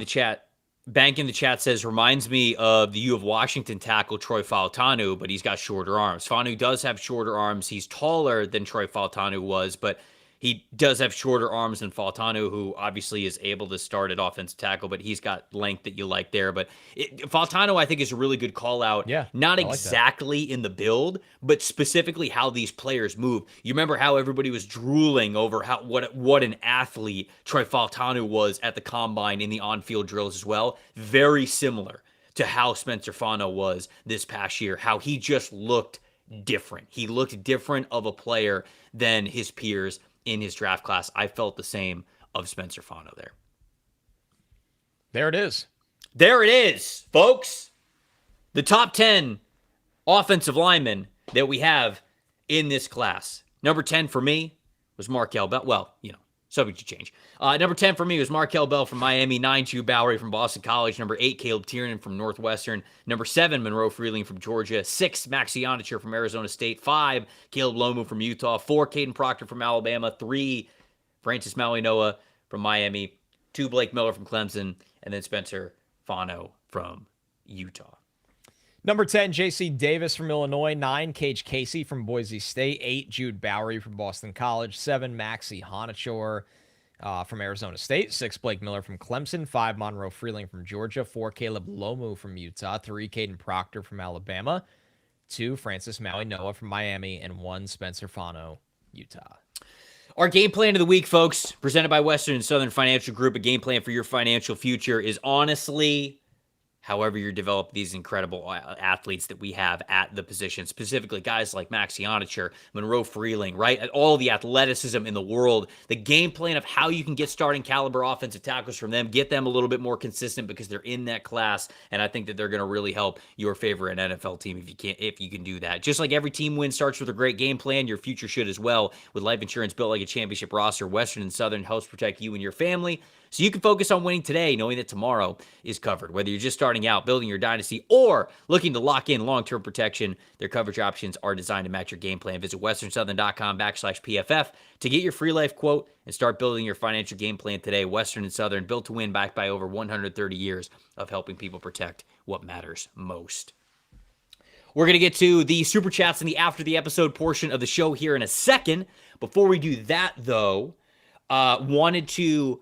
in the chat says, reminds me of the U of Washington tackle Troy Fautanu, but he's got shorter arms. Fanu does have shorter arms. He's taller than Troy Fautanu was, but he does have shorter arms than Fautanu, who obviously is able to start at offensive tackle, but he's got length that you like there. But Fautanu, I think, is a really good call out. Yeah, not exactly in the build, but specifically how these players move. You remember how everybody was drooling over what an athlete Troy Fautanu was at the combine in the on-field drills as well. Very similar to how Spencer Fano was this past year, how he just looked different. He looked different of a player than his peers in his draft class. I felt the same of Spencer Fano there. There it is. There it is, folks. The top 10 offensive linemen that we have in this class. Number 10 for me was Markell Bell. Well, subject to change. Number 10 for me was Markell Bell from Miami. 9, Jude Bowry from Boston College. Number 8, Caleb Tiernan from Northwestern. Number 7, Monroe Freeling from Georgia. 6, Iheanachor from Arizona State. 5, Caleb Lomu from Utah. 4, Kadyn Proctor from Alabama. 3, Francis Mauigoa from Miami. 2, Blake Miller from Clemson. And then Spencer Fano from Utah. Number 10, J.C. Davis from Illinois. 9, Kage Casey from Boise State. 8, Jude Bowry from Boston College. 7, Max Iheanachor from Arizona State. 6, Blake Miller from Clemson. 5, Monroe Freeling from Georgia. 4, Caleb Lomu from Utah. 3, Kadyn Proctor from Alabama. 2, Francis Mauigoa from Miami. And 1, Spencer Fano, Utah. Our game plan of the week, folks, presented by Western and Southern Financial Group. A game plan for your financial future is honestly however you develop these incredible athletes that we have at the position, specifically guys like Max Iheanachor, Monroe Freeling, right? All the athleticism in the world, the game plan of how you can get starting caliber offensive tackles from them, get them a little bit more consistent because they're in that class, and I think that they're going to really help your favorite NFL team if you can do that. Just like every team win starts with a great game plan, your future should as well. With life insurance built like a championship roster, Western and Southern helps protect you and your family, so you can focus on winning today, knowing that tomorrow is covered. Whether you're just starting out, building your dynasty, or looking to lock in long-term protection, their coverage options are designed to match your game plan. Visit westernsouthern.com/PFF to get your free life quote and start building your financial game plan today. Western and Southern, built to win, backed by over 130 years of helping people protect what matters most. We're going to get to the Super Chats in the after the episode portion of the show here in a second. Before we do that, though, wanted to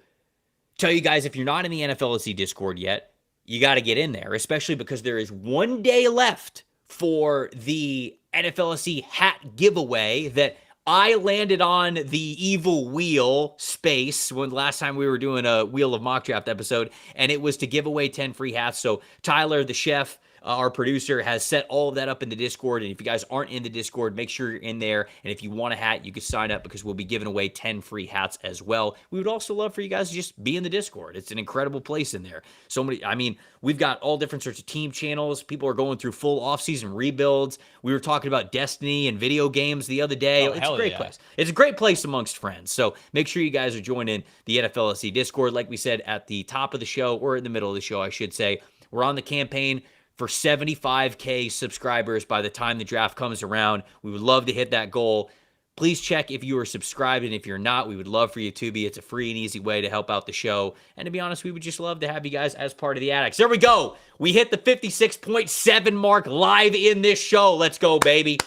tell you guys, if you're not in the NFLSC Discord yet, you got to get in there, especially because there is 1 day left for the NFLSC hat giveaway that I landed on the evil wheel space when last time we were doing a Wheel of Mock Draft episode, and it was to give away 10 free hats. So Tyler, the chef, our producer, has set all of that up in the Discord, and if you guys aren't in the Discord, make sure you're in there, and if you want a hat, you can sign up because we'll be giving away 10 free hats as well. We would also love for you guys to just be in the Discord. It's an incredible place in there. So many, I mean, we've got all different sorts of team channels. People are going through full off-season rebuilds. We were talking about Destiny and video games the other day. It's a great place. It's a great place amongst friends. So make sure you guys are joining the NFLSC Discord. Like we said at the top of the show, or in the middle of the show, I should say, we're on the campaign for 75K subscribers by the time the draft comes around. We would love to hit that goal. Please check if you are subscribed, and if you're not, we would love for you to be. It's a free and easy way to help out the show. And to be honest, we would just love to have you guys as part of the Addicts. There we go. We hit the 56.7 mark live in this show. Let's go, baby.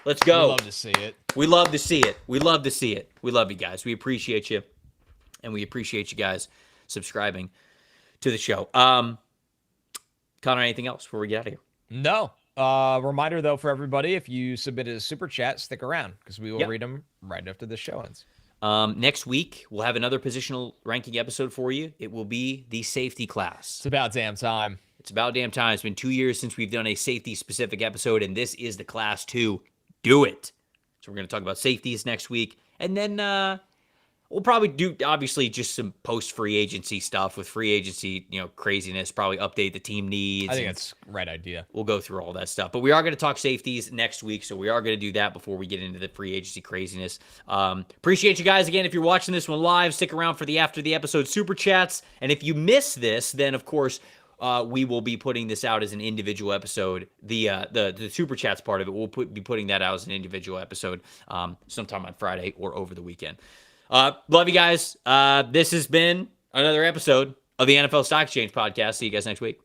Let's go. We love to see it. We love to see it. We love to see it. We love you guys. We appreciate you. And we appreciate you guys subscribing to the show. Connor, anything else before we get out of here? No. Reminder, though, for everybody, if you submitted a super chat, stick around because we will read them right after the show ends. Next week, we'll have another positional ranking episode for you. It will be the safety class. It's about damn time. It's about damn time. It's been 2 years since we've done a safety-specific episode, and this is the class to do it. So we're going to talk about safeties next week, and then we'll probably do, obviously, just some post-free agency stuff with free agency, craziness, probably update the team needs. I think that's the right idea. We'll go through all that stuff. But we are going to talk safeties next week, so we are going to do that before we get into the free agency craziness. Appreciate you guys. Again, if you're watching this one live, stick around for the after the episode super chats. And if you miss this, then, of course, we will be putting this out as an individual episode. The super chats part of it, we'll be putting that out as an individual episode sometime on Friday or over the weekend. Love you guys. This has been another episode of the NFL Stock Exchange podcast. See you guys next week.